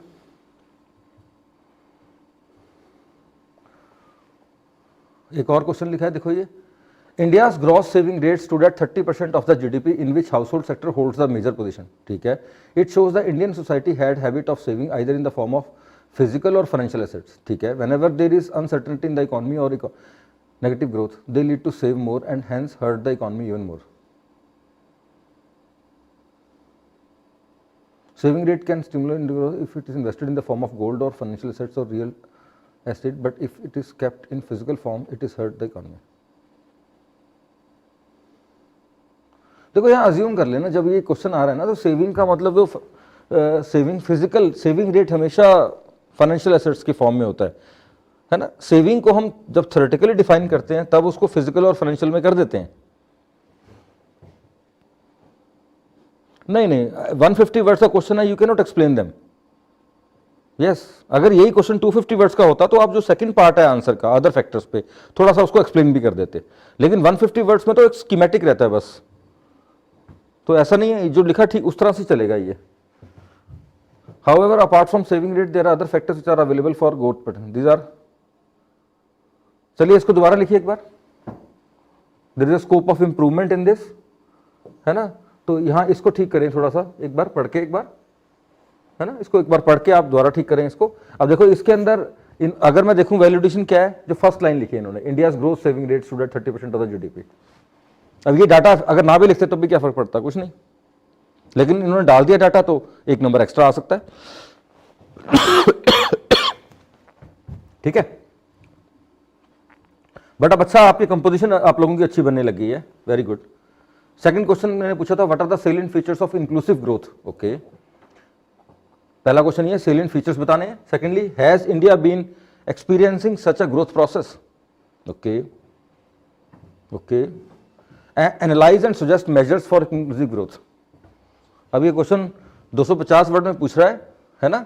एक और क्वेश्चन लिखा है, देखो ये, India's gross saving rate stood at 30% of the GDP in which household sector holds the major position. ठीक है, it shows the Indian society had habit of saving either in the form of physical और financial assets. ठीक है, whenever there is uncertainty in the economy और negative growth they lead to save more and hence hurt the economy even more. Saving rate can stimulate growth if it is invested in the form of gold or financial assets or real estate, but if it is kept in physical form, it is hurt the economy. देखो यहाँ assume कर लेना, जब ये question आ रहा है ना, तो सेविंग का मतलब जो सेविंग फिजिकल सेविंग रेट हमेशा फाइनेंशियल एसेट्स की फॉर्म में होता है ना। सेविंग को हम जब थ्योरेटिकली डिफाइन करते हैं तब उसको फिजिकल और फाइनेंशियल में कर देते हैं। नहीं 150 वर्ड्स का क्वेश्चन है, you can not explain them. Yes, अगर यही क्वेश्चन 250 वर्ड्स का होता तो आप जो सेकंड पार्ट है आंसर का अदर फैक्टर्स पे थोड़ा सा उसको एक्सप्लेन भी कर देते, लेकिन 150 वर्ड्स में तो एक स्कीमेटिक रहता है बस, तो ऐसा नहीं है, जो लिखा ठीक उस तरह से चलेगा ये। However, apart from saving rate, there are other factors which are available for growth pattern. These are, चलिए इसको दोबारा लिखिए एक बार. There is a scope of improvement in this, है ना. तो यहाँ इसको ठीक करें थोड़ा सा, एक बार पढ़ के, एक बार, है ना, इसको एक बार पढ़ के आप दोबारा ठीक करें इसको. अब देखो इसके अंदर अगर मैं देखूं वैल्यूडेशन क्या है, जो फर्स्ट लाइन लिखी है इन्होंने, India's growth saving rate stood at 30% of the GDP. अब ये डाटा अगर ना भी लिखते तो भी क्या फर्क पड़ता, कुछ नहीं, लेकिन इन्होंने डाल दिया डाटा तो एक नंबर एक्स्ट्रा आ सकता है. ठीक है. बट अब अच्छा, आपकी कंपोजिशन आप लोगों की अच्छी बनने लगी है, वेरी गुड. सेकंड क्वेश्चन मैंने पूछा था, what are the salient features of inclusive growth. Okay, पहला क्वेश्चन ये सेलिएंट फीचर्स बताने हैं. Secondly, has India been experiencing such a growth process. Okay okay, analyse and suggest measures for inclusive growth. अब ये question 250 word में पूछ रहा है ना.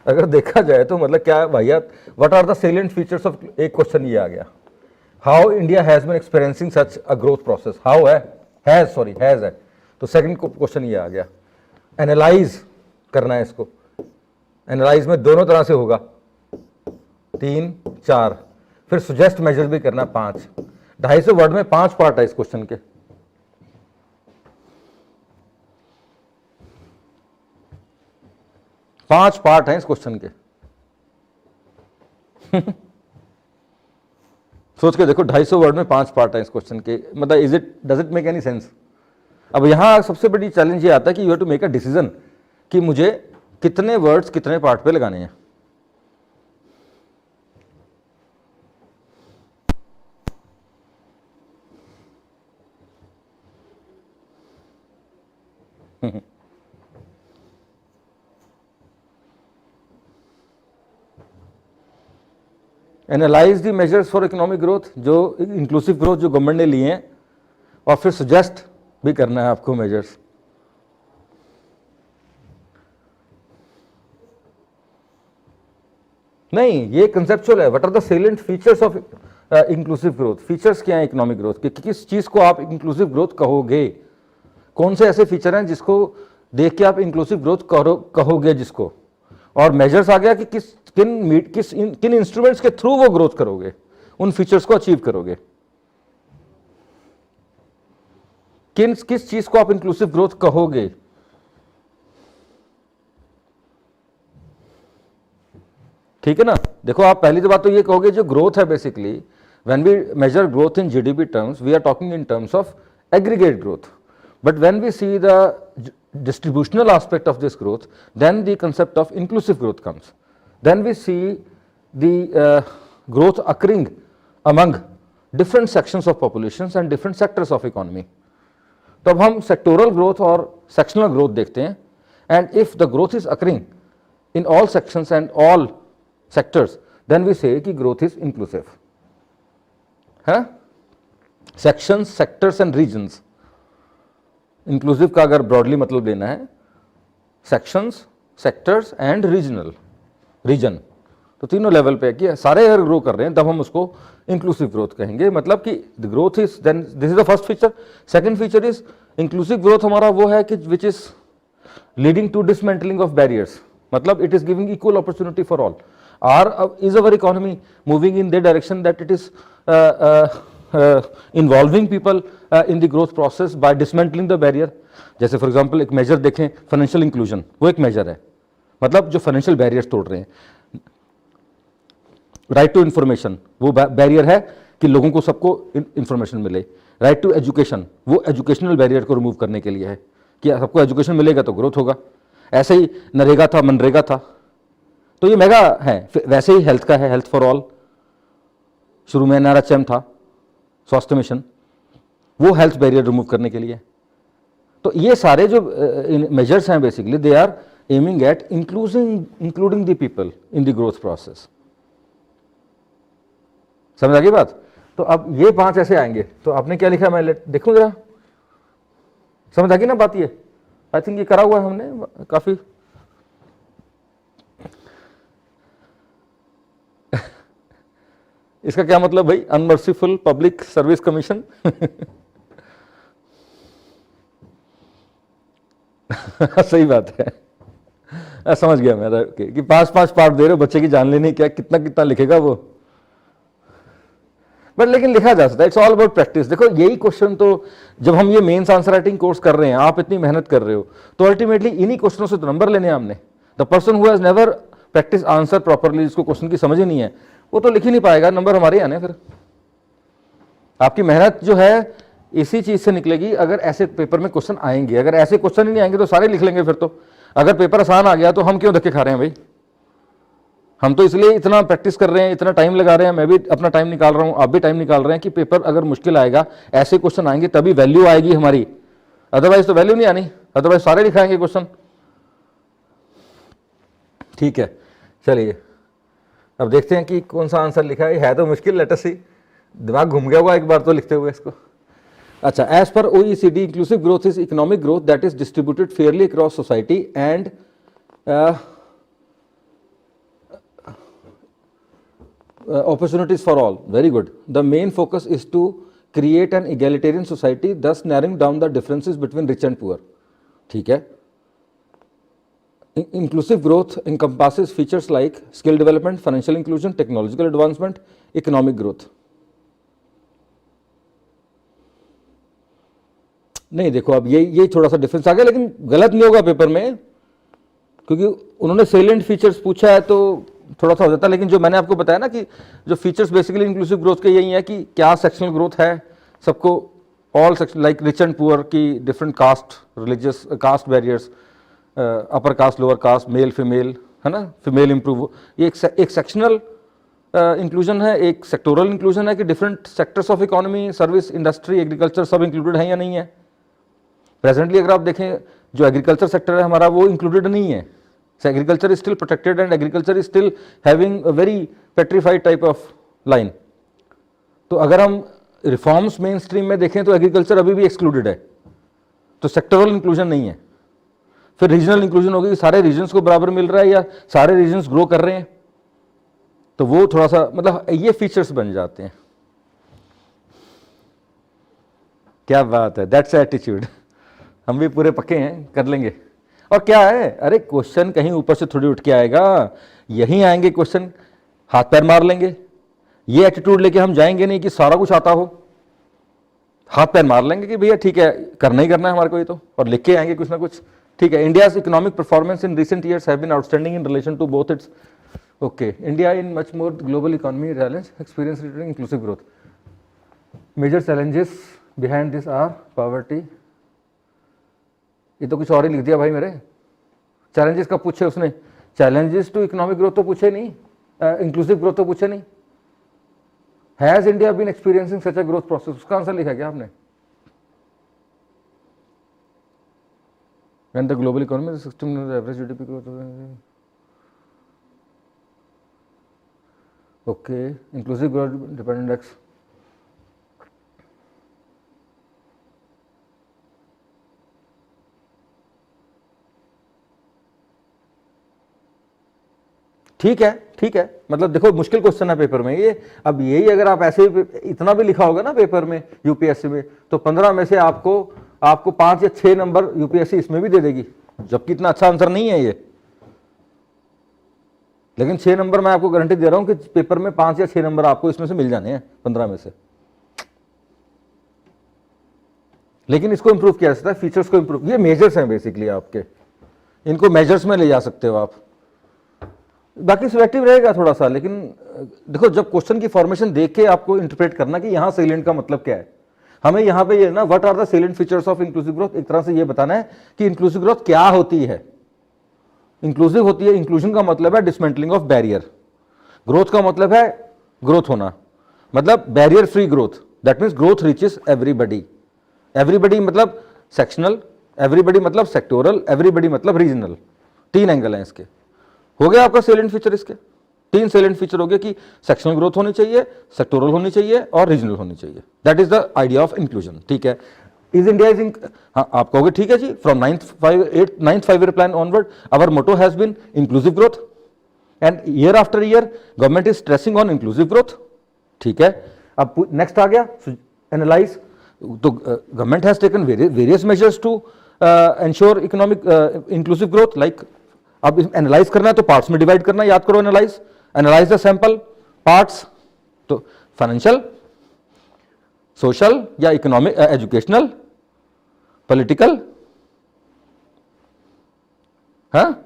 अगर देखा जाए तो मतलब क्या है भैया, what are the salient features of, एक क्वेश्चन ये आ गया, how India has been experiencing such a growth process. How है, हैज है, तो सेकंड क्वेश्चन ये आ गया. एनालाइज करना है इसको, एनालाइज में दोनों तरह से होगा, 3 4, फिर सुजेस्ट मेजर भी करना 5. 250 वर्ड में 5 पार्ट है इस क्वेश्चन के. पांच पार्ट हैं इस क्वेश्चन के. सोच के देखो, 250 वर्ड में 5 पार्ट हैं इस क्वेश्चन के. मतलब does it make any sense. अब यहां सबसे बड़ी चैलेंज ये आता है कि you have to make a decision कि मुझे कितने वर्ड्स कितने पार्ट पे लगाने हैं. Analyse the measures for economic growth, जो इंक्लूसिव ग्रोथ जो गवर्नमेंट ने लिए हैं, और फिर सजेस्ट भी करना है आपको मेजर्स. नहीं, ये कंसेप्चुअल है. What are the salient features of inclusive growth. Features क्या है इकोनॉमिक ग्रोथ के, किस चीज को आप इंक्लूसिव ग्रोथ कहोगे, कौन से ऐसे फीचर हैं जिसको देख के आप इंक्लूसिव ग्रोथ कहोगे जिसको. और मेजर्स आ गया कि किन इंस्ट्रूमेंट्स के थ्रू वो ग्रोथ करोगे, उन फीचर्स को अचीव करोगे. किस चीज को आप इंक्लूसिव ग्रोथ कहोगे. ठीक है ना. देखो, आप पहली तो बात तो ये कहोगे, जो ग्रोथ है basically, when we measure growth in GDP terms, we are talking in terms of aggregate growth. But when we see the distributional aspect of this growth, then the concept of inclusive growth comes. Then we see the growth occurring among different sections of populations and different sectors of economy. तो अब हम sectoral growth और sectional growth देखते हैं. And if the growth is occurring in all sections and all sectors, then we say कि growth is inclusive. है? Sections, sectors and regions. Inclusive का अगर ब्रॉडली मतलब लेना है, सेक्शंस, सेक्टर्स एंड रीजन, तो तीनों लेवल पे कि सारे अगर ग्रो कर रहे हैं तब हम उसको इंक्लूसिव ग्रोथ कहेंगे. मतलब कि the growth is, then this is the first feature. Second feature is inclusive growth हमारा वो है कि which is leading to dismantling of barriers. मतलब it is giving equal opportunity for all. Is our economy moving in the direction that it is involving people in the growth process by dismantling the barrier. जैसे for example एक major देखें, financial inclusion, वो एक major है. मतलब जो financial barriers तोड़ रहे हैं. राइट टू इन्फॉर्मेशन, वो बैरियर है कि लोगों को सबको इंफॉर्मेशन मिले. राइट टू एजुकेशन, वो एजुकेशनल बैरियर को रिमूव करने के लिए है कि सबको एजुकेशन मिलेगा तो ग्रोथ होगा. ऐसे ही नरेगा था, मनरेगा था, तो ये मेगा है. वैसे ही हेल्थ का है, हेल्थ फॉर ऑल. शुरू में NRHM था, स्वास्थ्य मिशन, वो हेल्थ बैरियर रिमूव करने के लिए. तो ये सारे जो मेजर्स हैं basically, they are aiming at including the people in the growth process. समझ आ गई बात. तो अब ये 5 ऐसे आएंगे. तो आपने क्या लिखा, मैं देखूं जरा, समझ आ गई ना बात. ये आई थिंक ये करा हुआ है हमने काफी. इसका क्या मतलब भाई, अनमर्सीफुल पब्लिक सर्विस कमीशन. सही बात है. समझ गया मैं कि 5-5 पार्ट दे रहे हो, बच्चे की जान लेनी क्या, कितना कितना लिखेगा वो, बट लेकिन लिखा जा सकता है। It's all about practice. देखो यही क्वेश्चन तो जब हम ये मेंस आंसर राइटिंग कोर्स कर रहे हैं, आप इतनी मेहनत कर रहे हो, तो अल्टीमेटली इन्हीं क्वेश्चनों से तो नंबर लेने हैं हमने। The person who has never practice answer properly, जिसको क्वेश्चन की समझ ही नहीं है, वो तो लिख ही नहीं पाएगा, नंबर हमारे आने। फिर आपकी मेहनत जो है इसी चीज से निकलेगी, अगर ऐसे पेपर में क्वेश्चन आएंगे। अगर ऐसे क्वेश्चन ही नहीं आएंगे तो सारे लिख लेंगे फिर तो। अगर पेपर आसान आ गया तो हम क्यों धक्के खा रहे हैं भाई? हम तो इसलिए इतना प्रैक्टिस कर रहे हैं, इतना टाइम लगा रहे हैं, मैं भी अपना टाइम निकाल रहा हूं, आप भी टाइम निकाल रहे हैं कि पेपर अगर मुश्किल आएगा, ऐसे क्वेश्चन आएंगे तभी वैल्यू आएगी हमारी, अदरवाइज तो वैल्यू नहीं आनी, अदरवाइज सारे लिखाएंगे क्वेश्चन। ठीक है, चलिए अब देखते हैं कि कौन सा आंसर लिखा है तो मुश्किल, लेट अस सी। दिमाग घूम गया होगा एक बार तो लिखते हुए इसको। अच्छा, as per OECD inclusive growth is economic growth that is distributed fairly across society and opportunities for all. Very good. The main focus is to create an egalitarian society, thus narrowing down the differences between rich and poor. ठीक है। Inclusive growth encompasses features like skill development, financial inclusion, technological advancement, economic growth. नहीं, देखो अब ये थोड़ा सा difference आ गया, लेकिन गलत नहीं होगा पेपर में, क्योंकि उन्होंने सेलेंट फीचर्स पूछा है तो थोड़ा सा हो जाता है। लेकिन जो मैंने आपको बताया ना कि जो फीचर्स बेसिकली इंक्लूसिव ग्रोथ के यही है कि क्या सेक्शनल ग्रोथ है, सबको all section like rich and poor की different caste, religious caste barriers, upper caste, lower caste, male female, है ना, फीमेल इम्प्रूव, ये एक सेक्शनल इंक्लूजन है, एक सेक्टोरल इंक्लूजन है कि different sectors of economy, service, industry, agriculture सब इंक्लूडेड है या नहीं है। प्रेजेंटली अगर आप देखें जो एग्रीकल्चर सेक्टर है हमारा वो इंक्लूडेड नहीं है। So agriculture is still protected and agriculture is still having a very petrified type of line. तो अगर हम रिफॉर्म्स मेन स्ट्रीम में देखें तो एग्रीकल्चर अभी भी एक्सक्लूडेड है, तो सेक्टरल इंक्लूजन नहीं है। फिर रीजनल इंक्लूजन होगी, सारे रीजन्स को बराबर मिल रहा है या सारे रीजन्स ग्रो कर रहे हैं, तो वो थोड़ा सा मतलब ये फीचर्स बन जाते हैं। क्या बात है, दैट्स एटीट्यूड। हम भी पूरे पक्के हैं, कर लेंगे। और क्या है, अरे क्वेश्चन कहीं ऊपर से थोड़ी उठ के आएगा, यहीं आएंगे क्वेश्चन, हाथ पैर मार लेंगे। ये एटीट्यूड लेके हम जाएंगे नहीं कि सारा कुछ आता हो, हाथ पैर मार लेंगे कि भैया ठीक है करना ही करना है हमारे को ये तो, और लिख के आएंगे कुछ ना कुछ। ठीक है, India's economic performance in recent years have been outstanding in relation to both its okay India in much more global economy reliance experience inclusive growth. Major challenges behind this are poverty. ये तो कुछ और ही लिख दिया भाई मेरे। Challenges का पूछे उसने, चैलेंजेस टू इकोनॉमिक ग्रोथ तो पूछे नहीं, इंक्लूसिव ग्रोथ तो पूछे नहीं। Has India been experiencing such a growth process, उसका आंसर लिखा क्या आपने? When the global economy system average GDP growth okay inclusive growth dependent index. ठीक है, ठीक है, मतलब देखो मुश्किल क्वेश्चन है पेपर में ये। अब यही अगर आप ऐसे इतना भी लिखा होगा ना पेपर में यूपीएससी में, तो 15 में से आपको 5 या 6 नंबर यूपीएससी इसमें भी दे देगी, जबकि इतना अच्छा आंसर नहीं है ये। लेकिन 6 नंबर मैं आपको गारंटी दे रहा हूं कि पेपर में 5 या 6 नंबर आपको इसमें से मिल जाने हैं 15 में से। लेकिन इसको इंप्रूव किया जा सकता है, फीचर्स को इंप्रूव। ये मेजर्स हैं बेसिकली आपके, इनको मेजर्स में ले जा सकते हो आप। बाकी सिलेक्टिव रहेगा थोड़ा सा, लेकिन देखो जब क्वेश्चन की फॉर्मेशन देख के आपको इंटरप्रेट करना कि यहां सेलेंट का मतलब क्या है। हमें यहां पे ये ना what are the salient features of inclusive growth, एक तरह से ये बताना है कि इंक्लूसिव ग्रोथ क्या होती है। इंक्लूसिव होती है, इंक्लूजन का मतलब है डिसमेंटलिंग ऑफ बैरियर, ग्रोथ का मतलब है ग्रोथ होना, मतलब barrier free growth, that means growth reaches everybody. Everybody मतलब सेक्शनल, एवरीबडी मतलब सेक्टोरल, एवरीबडी मतलब रीजनल। 3 एंगल हैं इसके। हो गया आपका सेलेंट फीचर, इसके 3 सेलेंट फीचर हो गए कि सेक्शनल ग्रोथ होनी चाहिए, सेक्टोरल होनी चाहिए और रीजनल होनी चाहिए। That is the idea of inclusion. ठीक है, इज इंडिया इज हाँ आप कहोगे ठीक है जी, from 9th 5-year plan onward our motto has been inclusive growth and year after year government is stressing on inclusive growth. ठीक है, अब नेक्स्ट आ गया एनालाइज। तो government has taken various measures to ensure economic inclusive growth like अब analyse करना है तो पार्ट्स में डिवाइड करना है, याद करो एनालाइज द सैंपल पार्ट्स, तो फाइनेंशियल, सोशल या इकोनॉमिक, एजुकेशनल, पॉलिटिकल, हाँ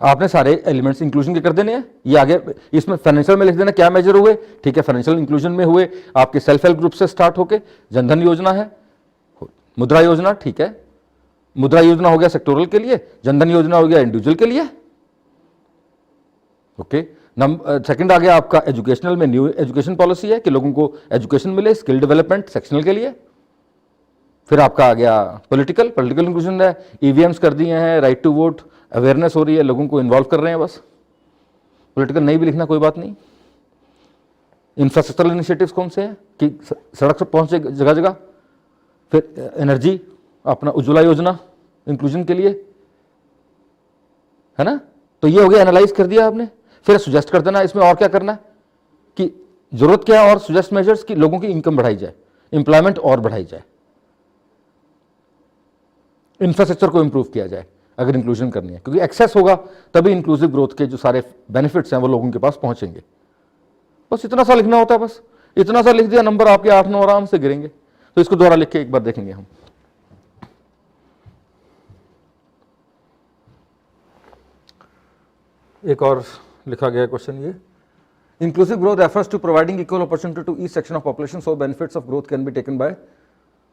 आपने सारे एलिमेंट्स इंक्लूजन के कर देने हैं। ये आगे इसमें फाइनेंशियल में लिख देना क्या मेजर हुए, ठीक है, फाइनेंशियल इंक्लूजन में हुए आपके सेल्फ हेल्प ग्रुप से स्टार्ट होके जनधन योजना है, मुद्रा योजना, ठीक है, मुद्रा योजना हो गया सेक्टोरल के लिए, जनधन योजना हो गया इंडिविजुअल के लिए, ओके। सेकंड आ गया आपका एजुकेशनल में न्यू एजुकेशन पॉलिसी है कि लोगों को एजुकेशन मिले, स्किल डेवलपमेंट सेक्शनल के लिए। फिर आपका आ गया पॉलिटिकल इंक्लूजन है, ईवीएम्स कर दिए हैं, राइट टू वोट, अवेयरनेस हो रही है, लोगों को इन्वॉल्व कर रहे हैं, बस पॉलिटिकल नहीं भी लिखना कोई बात नहीं। इंफ्रास्ट्रक्चरल इनिशिएटिव्स कौन से हैं कि सड़क से पहुंचे जगह जगह। फिर एनर्जी अपना उज्ज्वला योजना इंक्लूजन के लिए, है ना, तो ये हो गया एनालाइज कर दिया आपने। फिर सुजेस्ट कर देना इसमें और क्या करना है कि जरूरत क्या है और सुजेस्ट मेजर्स कि लोगों की इनकम बढ़ाई जाए, एम्प्लॉयमेंट और बढ़ाई जाए, इंफ्रास्ट्रक्चर को इंप्रूव किया जाए अगर इंक्लूजन करनी है, क्योंकि एक्सेस होगा तभी इंक्लूसिव ग्रोथ के जो सारे बेनिफिट्स हैं वो लोगों के पास पहुंचेंगे। बस इतना सा लिखना होता है, बस इतना सा लिख दिया, नंबर आपके 8-9 आराम से गिरेंगे। तो इसको दोबारा लिख के एक बार देखेंगे हम। एक और लिखा गया क्वेश्चन ये, inclusive growth efforts to providing equal opportunity to each section of population so benefits of growth can be taken by,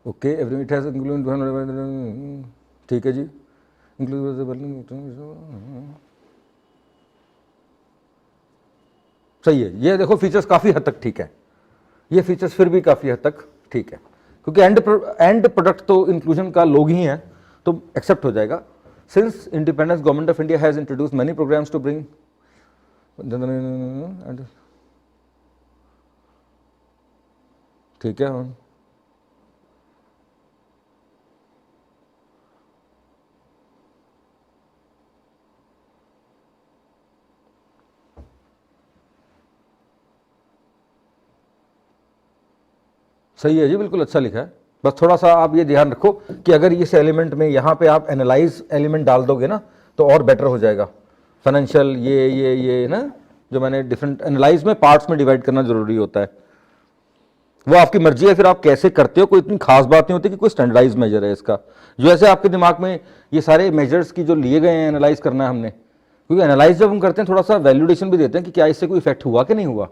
okay, every it has include, ठीक है जी, सही है। ये देखो फीचर्स काफी हद तक ठीक है, ये फीचर्स फिर भी काफी हद तक ठीक है, क्योंकि एंड प्रोडक्ट तो इंक्लूजन का लोग ही हैं, तो एक्सेप्ट हो जाएगा। Since independence government of India has introduce many programmes to bring, ठीक है, सही है जी, बिल्कुल अच्छा लिखा है। बस थोड़ा सा आप ये ध्यान रखो कि अगर इस एलिमेंट में यहाँ पे आप एनालाइज एलिमेंट डाल दोगे ना तो और बेटर हो जाएगा। फाइनेंशियल ये ना जो मैंने डिफरेंट एनालाइज में पार्ट्स में डिवाइड करना जरूरी होता है, वो आपकी मर्जी है फिर आप कैसे करते हो, कोई इतनी खास बात नहीं होती कि कोई स्टैंडर्डाइज मेजर है इसका। जो ऐसे आपके दिमाग में ये सारे मेजर्स की जो लिए गए हैं एनालाइज करना है हमने, क्योंकि एनालाइज जब हम करते हैं थोड़ा सा वैल्यूडेशन भी देते हैं कि क्या इससे कोई इफेक्ट हुआ कि नहीं हुआ।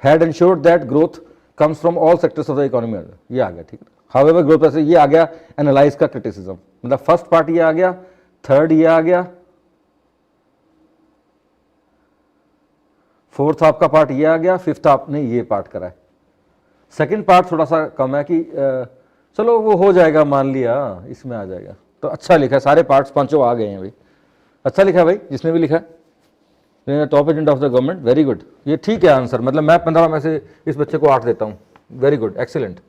had ensured that growth comes from all sectors of the economy, ये आ गया, ठीक है। however growth ऐसे ये आ गया एनालाइज का क्रिटिसिज्म, मतलब फर्स्ट पार्ट ये आ गया, थर्ड ये आ गया, फोर्थ आपका पार्ट ये आ गया, फिफ्थ आपने ये पार्ट करा है। सेकंड पार्ट थोड़ा सा कम है कि चलो वो हो जाएगा, मान लिया इसमें आ जाएगा, तो अच्छा लिखा है, सारे पार्ट्स पांचों आ गए हैं भाई, अच्छा लिखा है भाई जिसने भी लिखा है। Top agenda of the government, very good, ये ठीक है आंसर, मतलब मैं 15 में से इस बच्चे को 8 देता हूँ, वेरी गुड, एक्सीलेंट।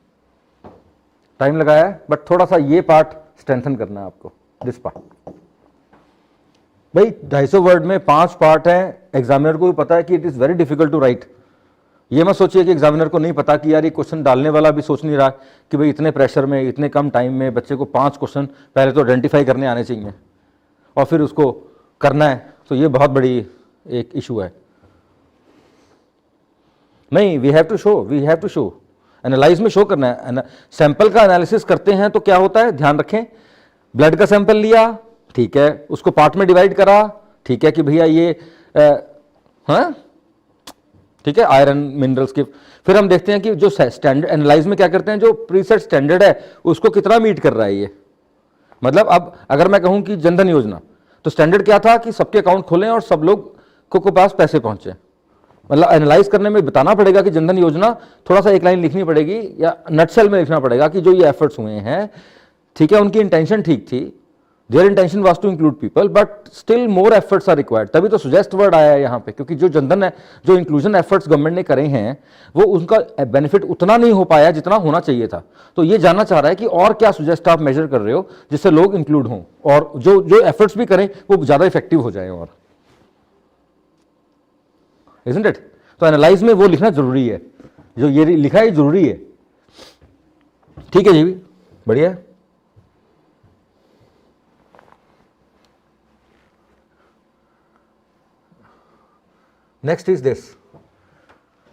टाइम लगाया है बट थोड़ा सा ये पार्ट स्ट्रेंथन करना है आपको, दिस पार्ट। भाई 250 वर्ड में 5 पार्ट है, एग्जामिनर को भी पता है कि it is very difficult to write. ये मत सोचिए कि एग्जामिनर को नहीं पता कि यार ये क्वेश्चन डालने वाला भी सोच नहीं रहा कि भाई इतने प्रेशर में इतने कम टाइम में बच्चे को 5 क्वेश्चन पहले तो आइडेंटिफाई करने आने चाहिए और फिर उसको करना है, तो ये बहुत बड़ी एक इशू है। नहीं, we have to show, analyse में शो करना है। सैंपल का एनालिसिस करते हैं तो क्या होता है, ध्यान रखें, ब्लड का सैंपल लिया, ठीक है, उसको पार्ट में डिवाइड करा, ठीक है कि भैया ये हाँ ठीक है, आयरन मिनरल्स के, फिर हम देखते हैं कि जो स्टैंडर्ड एनालाइज में क्या करते हैं, जो प्रीसेट स्टैंडर्ड है उसको कितना मीट कर रहा है ये। मतलब अब अगर मैं कहूं कि जनधन योजना, तो स्टैंडर्ड क्या था कि सबके अकाउंट खोलें और सब लोग को पास पैसे पहुंचे। मतलब एनालाइज करने में बताना पड़ेगा कि जनधन योजना, थोड़ा सा एक लाइन लिखनी पड़ेगी या नटसेल में लिखना पड़ेगा कि जो ये एफर्ट्स हुए हैं, ठीक है, उनकी इंटेंशन ठीक थी, their intention was to include people but still more efforts are required, तभी तो सुजेस्ट वर्ड आया है यहाँ पे, क्योंकि जो जनधन है, जो इंक्लूजन एफर्ट्स गवर्नमेंट ने करे हैं वो उनका बेनिफिट उतना नहीं हो पाया जितना होना चाहिए था। तो ये जानना चाह रहा है कि और क्या सुजेस्ट आप मेजर कर रहे हो जिससे लोग इंक्लूड हों और जो जो एफर्ट्स भी करें वो ज्यादा इफेक्टिव हो जाए, और isn't it? तो एनालाइज में वो लिखना जरूरी है, जो ये लिखा है जरूरी है, ठीक है जी, बढ़िया। Next is this.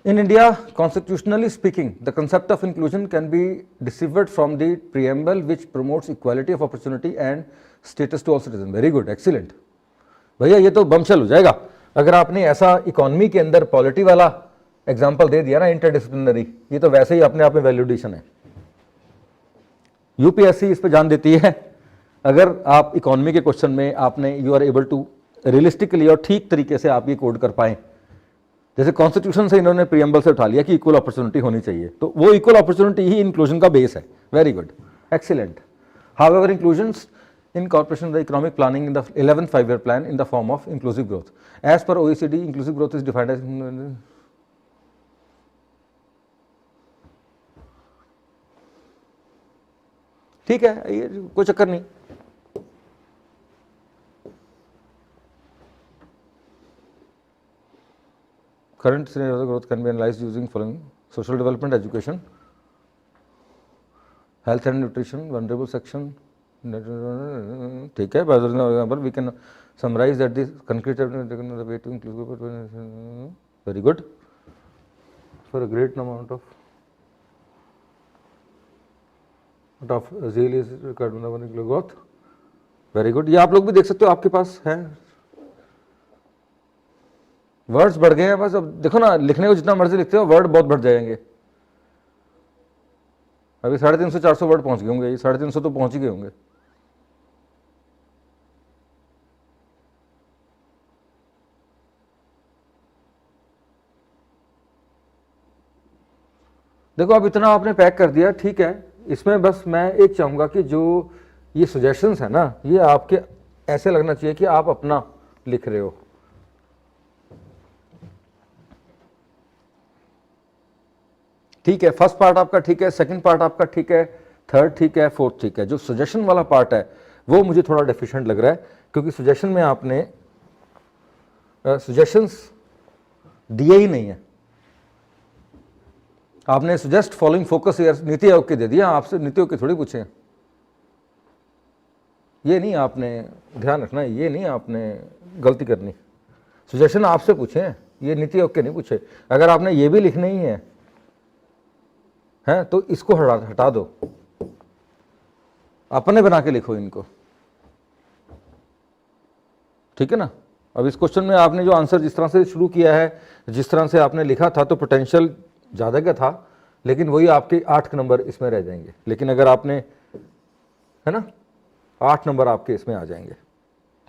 In India, constitutionally speaking, the concept of inclusion can be deciphered from the preamble which promotes equality of opportunity and status to all citizens. Very good, excellent. भैया ये तो बमशल हो जाएगा अगर आपने ऐसा इकोनॉमी के अंदर पॉलिटी वाला एग्जाम्पल दे दिया ना, इंटरडिसिप्लिनरी, ये तो वैसे ही अपने आप में वैल्यूडेशन है। यूपीएससी इस पे जान देती है अगर आप इकोनॉमी के क्वेश्चन में आपने you are able to realistically और ठीक तरीके से आप ये कोड कर पाएं। जैसे कॉन्स्टिट्यूशन से इन्होंने प्रीएम्बल से उठा लिया कि इक्वल अपॉर्चुनिटी होनी चाहिए, तो वो इक्वल अपॉर्चुनिटी ही इंक्लूजन का बेस है। Very good, excellent. However inclusions in corporation the economic planning in the 11th 5-year plan in the form of inclusive growth. As per OECD, inclusive growth is defined as ठीक है, ये कोई चक्कर नहीं। Current scenario of growth can be analyzed using following: social development, education, health and nutrition, vulnerable section. ठीक है, by example we can summarize that this concrete the way to include. Very good, for a great amount of zeal is required for inclusive growth. Very good, ये आप लोग भी देख सकते हो, आपके पास है। वर्ड्स बढ़ गए हैं बस, अब देखो ना, लिखने को जितना मर्जी लिखते हो वर्ड बहुत बढ़ जाएंगे। अभी 350-400 वर्ड पहुंच गए होंगे, 350 तो पहुंच ही गए होंगे। देखो अब इतना आपने पैक कर दिया, ठीक है। इसमें बस मैं एक चाहूंगा कि जो ये सजेशंस है ना, ये आपके ऐसे लगना चाहिए कि आप अपना लिख रहे हो। ठीक है, फर्स्ट पार्ट आपका ठीक है, सेकंड पार्ट आपका ठीक है, थर्ड ठीक है, फोर्थ ठीक है। जो सजेशन वाला पार्ट है वो मुझे थोड़ा डेफिशिएंट लग रहा है, क्योंकि सजेशन में आपने सजेशंस दिए ही नहीं है। आपने suggest following focus areas NITI Aayog के दे दिया, आपसे नीति आयोग के थोड़ी पूछे। ये नहीं आपने ध्यान रखना, ये नहीं आपने गलती करनी। सजेशन आपसे पूछे हैं, ये नीति आयोग के नहीं पूछे। अगर आपने ये भी लिखने ही है तो इसको हटा दो, अपने बना के लिखो इनको, ठीक है ना। अब इस क्वेश्चन में आपने जो आंसर जिस तरह से शुरू किया है, जिस तरह से आपने लिखा था, तो पोटेंशियल ज़्यादा का था, लेकिन वही आपके 8 नंबर इसमें रह जाएंगे। लेकिन अगर आपने, है ना, 8 नंबर आपके इसमें आ जाएंगे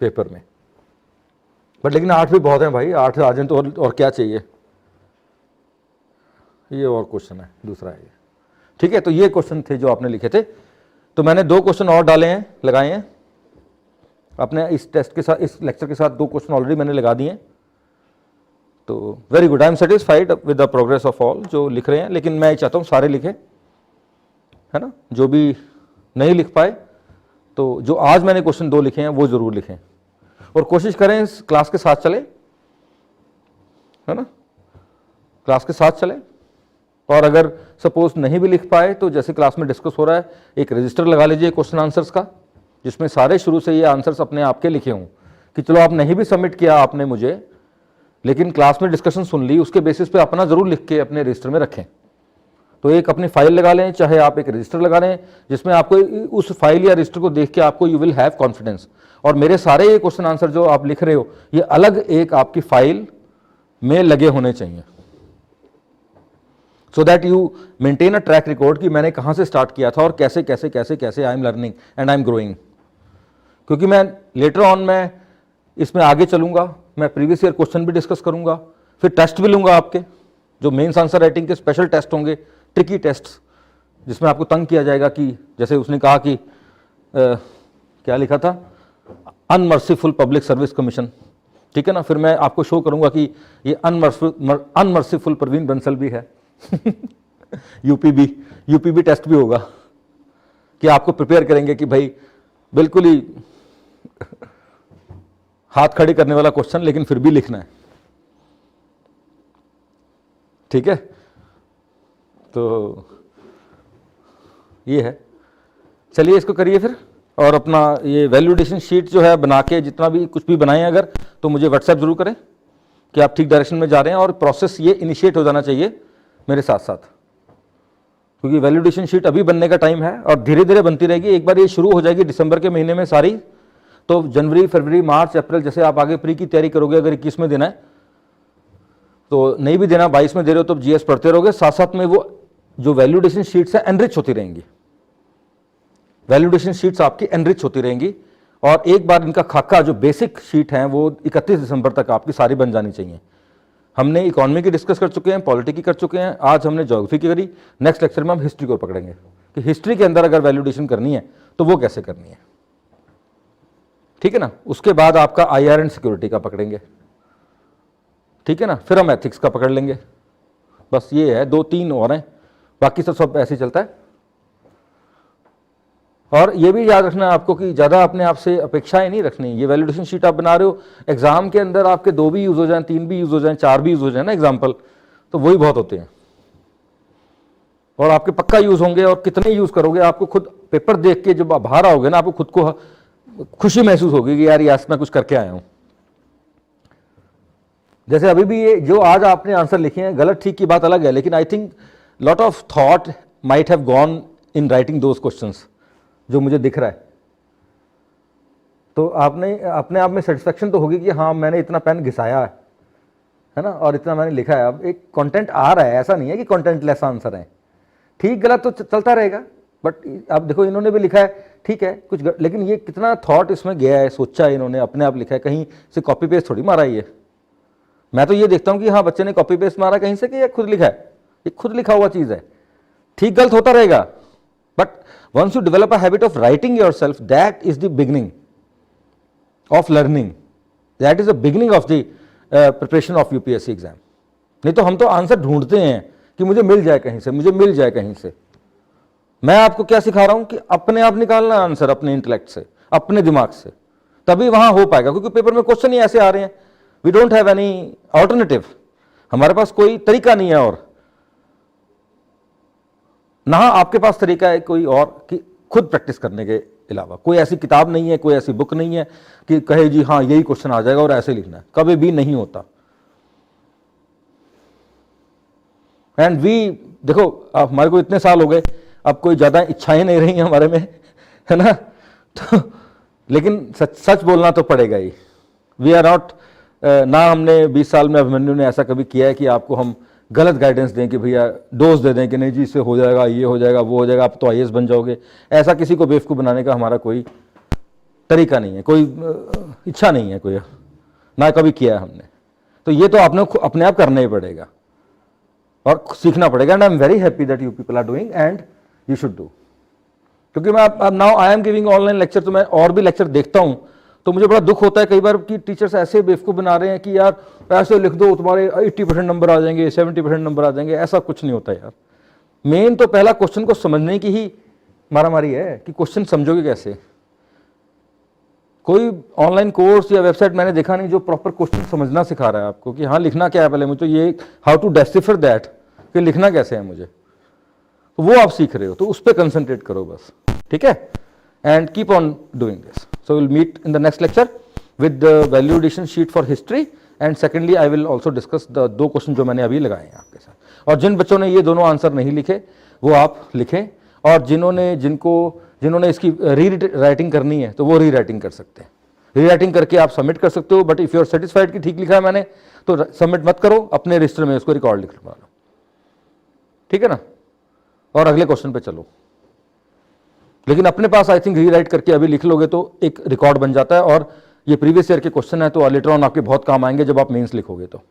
पेपर में। बट लेकिन 8 भी बहुत हैं भाई, 8 आ जाए तो और क्या चाहिए। ये और क्वेश्चन है, दूसरा है ये, ठीक है। तो ये क्वेश्चन थे जो आपने लिखे थे। तो मैंने 2 क्वेश्चन और डाले हैं, लगाए हैं अपने इस टेस्ट के साथ, इस लेक्चर के साथ 2 क्वेश्चन ऑलरेडी मैंने लगा दिए हैं। तो very good, I am satisfied with the progress of all जो लिख रहे हैं। लेकिन मैं चाहता हूँ सारे लिखें, है ना। जो भी नहीं लिख पाए तो जो आज मैंने क्वेश्चन 2 लिखे हैं वो जरूर लिखें, और कोशिश करें इस क्लास के साथ चले, है ना, क्लास के साथ चले। और अगर सपोज नहीं भी लिख पाए तो जैसे क्लास में डिस्कस हो रहा है, एक रजिस्टर लगा लीजिए क्वेश्चन आंसर्स का, जिसमें सारे शुरू से ये आंसर्स अपने आप के लिखे हों, कि चलो आप नहीं भी सबमिट किया आपने मुझे, लेकिन क्लास में डिस्कशन सुन ली, उसके बेसिस पे अपना जरूर लिख के अपने रजिस्टर में रखें। तो एक अपनी फाइल लगा लें, चाहे आप एक रजिस्टर लगा लें, जिसमें आपको उस फाइल या रजिस्टर को देख के आपको यू विल हैव कॉन्फिडेंस। और मेरे सारे ये क्वेश्चन आंसर जो आप लिख रहे हो, ये अलग एक आपकी फाइल में लगे होने चाहिए, so that you maintain a track record कि मैंने कहाँ से स्टार्ट किया था और कैसे कैसे कैसे कैसे I am learning and I am growing. क्योंकि मैं लेटर ऑन मैं इसमें आगे चलूंगा, मैं प्रीवियस ईयर क्वेश्चन भी डिस्कस करूंगा, फिर टेस्ट भी लूंगा आपके, जो मेंस आंसर राइटिंग के स्पेशल टेस्ट होंगे, ट्रिकी टेस्ट, जिसमें आपको तंग किया जाएगा कि जैसे उसने कहा कि क्या लिखा था, अनमर्सीफुल पब्लिक सर्विस कमीशन, ठीक है ना। फिर मैं आपको शो करूंगा कि ये अनमर्सीफुल परवीन बंसल भी है। यूपीबी टेस्ट भी होगा, कि आपको प्रिपेयर करेंगे कि भाई बिल्कुल ही हाथ खड़े करने वाला क्वेश्चन, लेकिन फिर भी लिखना है, ठीक है। तो ये है, चलिए इसको करिए फिर। और अपना ये वैल्यूडेशन शीट जो है बना के, जितना भी कुछ भी बनाएं अगर, तो मुझे व्हाट्सएप जरूर करें, कि आप ठीक डायरेक्शन में जा रहे हैं और प्रोसेस ये इनिशिएट हो जाना चाहिए मेरे साथ साथ, क्योंकि वैल्यूडेशन शीट अभी बनने का टाइम है और धीरे धीरे बनती रहेगी। एक बार ये शुरू हो जाएगी दिसंबर के महीने में सारी, तो जनवरी, फरवरी, मार्च, अप्रैल, जैसे आप आगे प्री की तैयारी करोगे, अगर 21 में देना है तो नहीं भी देना, 22 में दे रहे हो तो जीएस पढ़ते रहोगे, साथ साथ में वो जो वैल्यूडेशन शीट्स है एनरिच होती रहेंगी, वैल्यूडेशन शीट्स आपकी एनरिच होती रहेंगी। और एक बार इनका खाका जो बेसिक शीट है वो 31 दिसंबर तक आपकी सारी बन जानी चाहिए। हमने इकोनॉमी की डिस्कस कर चुके हैं, पॉलिटी की कर चुके हैं, आज हमने ज्योग्राफी की करी, नेक्स्ट लेक्चर में हम हिस्ट्री को पकड़ेंगे कि हिस्ट्री के अंदर अगर वैल्यूडेशन करनी है तो वो कैसे करनी है, ठीक है ना। उसके बाद आपका आईआर एंड सिक्योरिटी का पकड़ेंगे, ठीक है ना, फिर हम एथिक्स का पकड़ लेंगे। बस ये है, 2-3 और हैं, बाकी सब ऐसे ही चलता है। और ये भी याद रखना आपको कि ज़्यादा अपने आप से अपेक्षाएं नहीं रखनी। ये वैल्यूडेशन शीट आप बना रहे हो, एग्जाम के अंदर आपके 2 भी यूज़ हो जाएं, 3 भी यूज़ हो जाएं, 4 भी यूज़ हो जाए ना एग्जाम्पल, तो वही बहुत होते हैं और आपके पक्का यूज़ होंगे। और कितने यूज़ करोगे, आपको खुद पेपर देख के जब आप बाहर आओगे ना, आपको खुद को खुशी महसूस होगी कि यार यस मैं कुछ करके आया हूँ। जैसे अभी भी ये जो आज आपने आंसर लिखे हैं, गलत ठीक की बात अलग है, लेकिन I think lot of thought might have gone in writing those questions, जो मुझे दिख रहा है। तो आपने अपने आप में सेटिस्फेक्शन तो होगी कि हाँ मैंने इतना पेन घिसाया है ना, और इतना मैंने लिखा है। अब एक कंटेंट आ रहा है, ऐसा नहीं है कि कंटेंट लेस आंसर है, ठीक गलत तो चलता रहेगा, बट आप देखो इन्होंने भी लिखा है, ठीक है कुछ लेकिन ये कितना थॉट इसमें गया है, सोचा है इन्होंने, अपने आप लिखा है, कहीं से कॉपी पेस्ट थोड़ी मारा है। मैं तो ये देखता हूँ कि हाँ बच्चे ने कॉपी पेस्ट मारा कहीं से कि ये खुद लिखा है, ये खुद लिखा हुआ चीज़ है। ठीक गलत होता रहेगा, but once you develop a habit of writing yourself, that is the beginning of learning, that is the beginning of the preparation of UPSC exam। नहीं तो हम तो आंसर ढूंढते हैं कि मुझे मिल जाए कहीं से, मुझे मिल जाए कहीं से। मैं आपको क्या सिखा रहा हूं कि अपने आप निकालना आंसर, अपने इंटेलेक्ट से, अपने दिमाग से, तभी वहां हो पाएगा। क्योंकि पेपर में क्वेश्चन ही ऐसे आ रहे हैं, we don't have any alternative, हमारे पास कोई तरीका नहीं है और ना आपके पास तरीका है कोई और कि खुद प्रैक्टिस करने के अलावा। कोई ऐसी किताब नहीं है, कोई ऐसी बुक नहीं है कि कहे जी हाँ यही क्वेश्चन आ जाएगा और ऐसे लिखना है, कभी भी नहीं होता। एंड वी देखो हमारे को इतने साल हो गए, अब कोई ज़्यादा इच्छाएं नहीं रही हमारे में, है ना, तो लेकिन सच बोलना तो पड़ेगा ही। वी आर नॉट, ना हमने 20 साल में अभिमन्यु ने ऐसा कभी किया है कि आपको हम गलत गाइडेंस दें कि भैया डोज दे दें कि नहीं जी इससे हो जाएगा, ये हो जाएगा, वो हो जाएगा, आप तो आईएएस बन जाओगे। ऐसा किसी को बेवकूफ़ बनाने का हमारा कोई तरीका नहीं है, कोई इच्छा नहीं है, कोई ना कभी किया है हमने। तो ये तो आपने अपने आप करना ही पड़ेगा और सीखना पड़ेगा। And I am very happy that you people are doing and you should do. क्योंकि मैं now I am giving online lecture, तो मैं और भी लेक्चर देखता हूँ तो मुझे बड़ा दुख होता है कई बार कि टीचर्स ऐसे बेवकूफ़ बना रहे हैं कि यार ऐसे लिख दो तुम्हारे 80% नंबर आ जाएंगे, 70% नंबर आ जाएंगे। ऐसा कुछ नहीं होता यार। मेन तो पहला क्वेश्चन को समझने की ही मारामारी है कि क्वेश्चन समझोगे कैसे। कोई ऑनलाइन कोर्स या वेबसाइट मैंने देखा नहीं जो प्रॉपर क्वेश्चन समझना सिखा रहा है आपको कि हाँ लिखना क्या है पहले मुझे, ये हाउ टू डेसिफर दैट कि लिखना कैसे है मुझे, तो वो आप सीख रहे हो, तो उस पर कंसंट्रेट करो बस, ठीक है। And keep on doing this. So we'll meet in the next lecture with the value addition sheet for history, and secondly I will also discuss the 2 question जो मैंने अभी लगाए हैं आपके साथ। और जिन बच्चों ने ये दोनों आंसर नहीं लिखे वो आप लिखें, और जिन्होंने इसकी री राइटिंग करनी है तो वो री राइटिंग कर सकते हैं। री राइटिंग करके आप सबमिट कर सकते हो, but if you are satisfied कि ठीक लिखा है मैंने तो सबमिट मत करो, अपने रजिस्टर में उसको रिकॉर्ड लिख लो, ठीक है ना, और अगले क्वेश्चन पे चलो। लेकिन अपने पास आई थिंक रीराइट करके अभी लिख लोगे तो एक रिकॉर्ड बन जाता है, और ये प्रीवियस ईयर के क्वेश्चन है तो लेटर ऑन आपके बहुत काम आएंगे जब आप मेंस लिखोगे तो,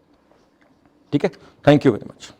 ठीक है। Thank you very much.